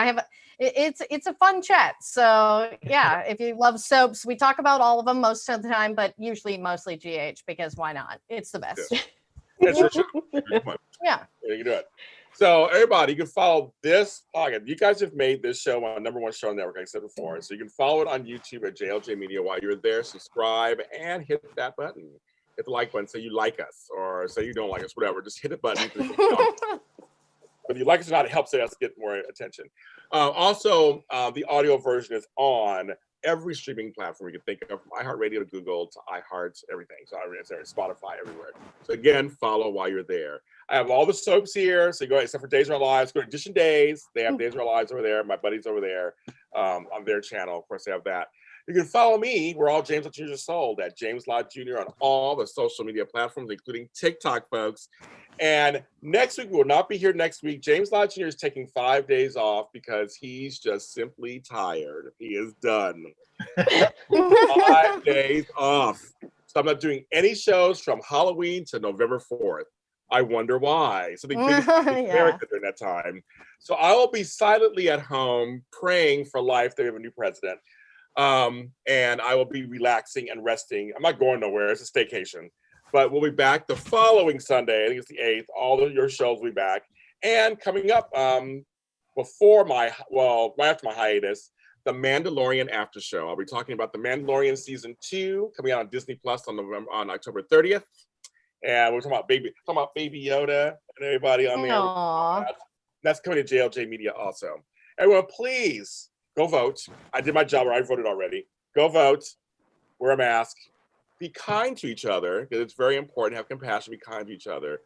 Speaker 2: It's a fun chat. So yeah, if you love soaps, we talk about all of them most of the time, but usually mostly GH, because why not? It's the best.
Speaker 1: Yeah. It's your show.
Speaker 2: Yeah.
Speaker 1: You can do it. So everybody, you can follow this podcast. You guys have made this show my #1 show on the network, like I said before. So you can follow it on YouTube at JLJ Media while you're there. Subscribe and hit that button. Hit the like button. Say you like us, or say you don't like us, whatever. Just hit the button. Whether you like us or not, it helps us get more attention. Also, the audio version is on every streaming platform you can think of, from iHeartRadio to Google to iHeart, everything. So it's there, Spotify, everywhere. So again, follow while you're there. I have all the soaps here. So go ahead, except for Days of Our Lives, go to Edition Days. They have Days of Our Lives over there. My buddies over there on their channel. Of course, they have that. You can follow me. We're all James Lott Jr. Sold at James Lott Jr. on all the social media platforms, including TikTok, folks. And next week, we will not be here next week. James Lott Jr. is taking 5 days off because he's just simply tired. He is done. 5 days off. So I'm not doing any shows from Halloween to November 4th. I wonder why. Something big in America during that time. So I will be silently at home praying for life that we have a new president. And I will be relaxing and resting. I'm not going nowhere. It's a staycation. But we'll be back the following Sunday. I think it's the 8th. All of your shows will be back. And coming up right after my hiatus, the Mandalorian After Show. I'll be talking about the Mandalorian Season 2 coming out on Disney Plus on October 30th. And we're talking about Baby Yoda and everybody on there. That's coming to JLJ Media also. Everyone, please go vote. I did my job, or I voted already. Go vote. Wear a mask. Be kind to each other, because it's very important. Have compassion. Be kind to each other.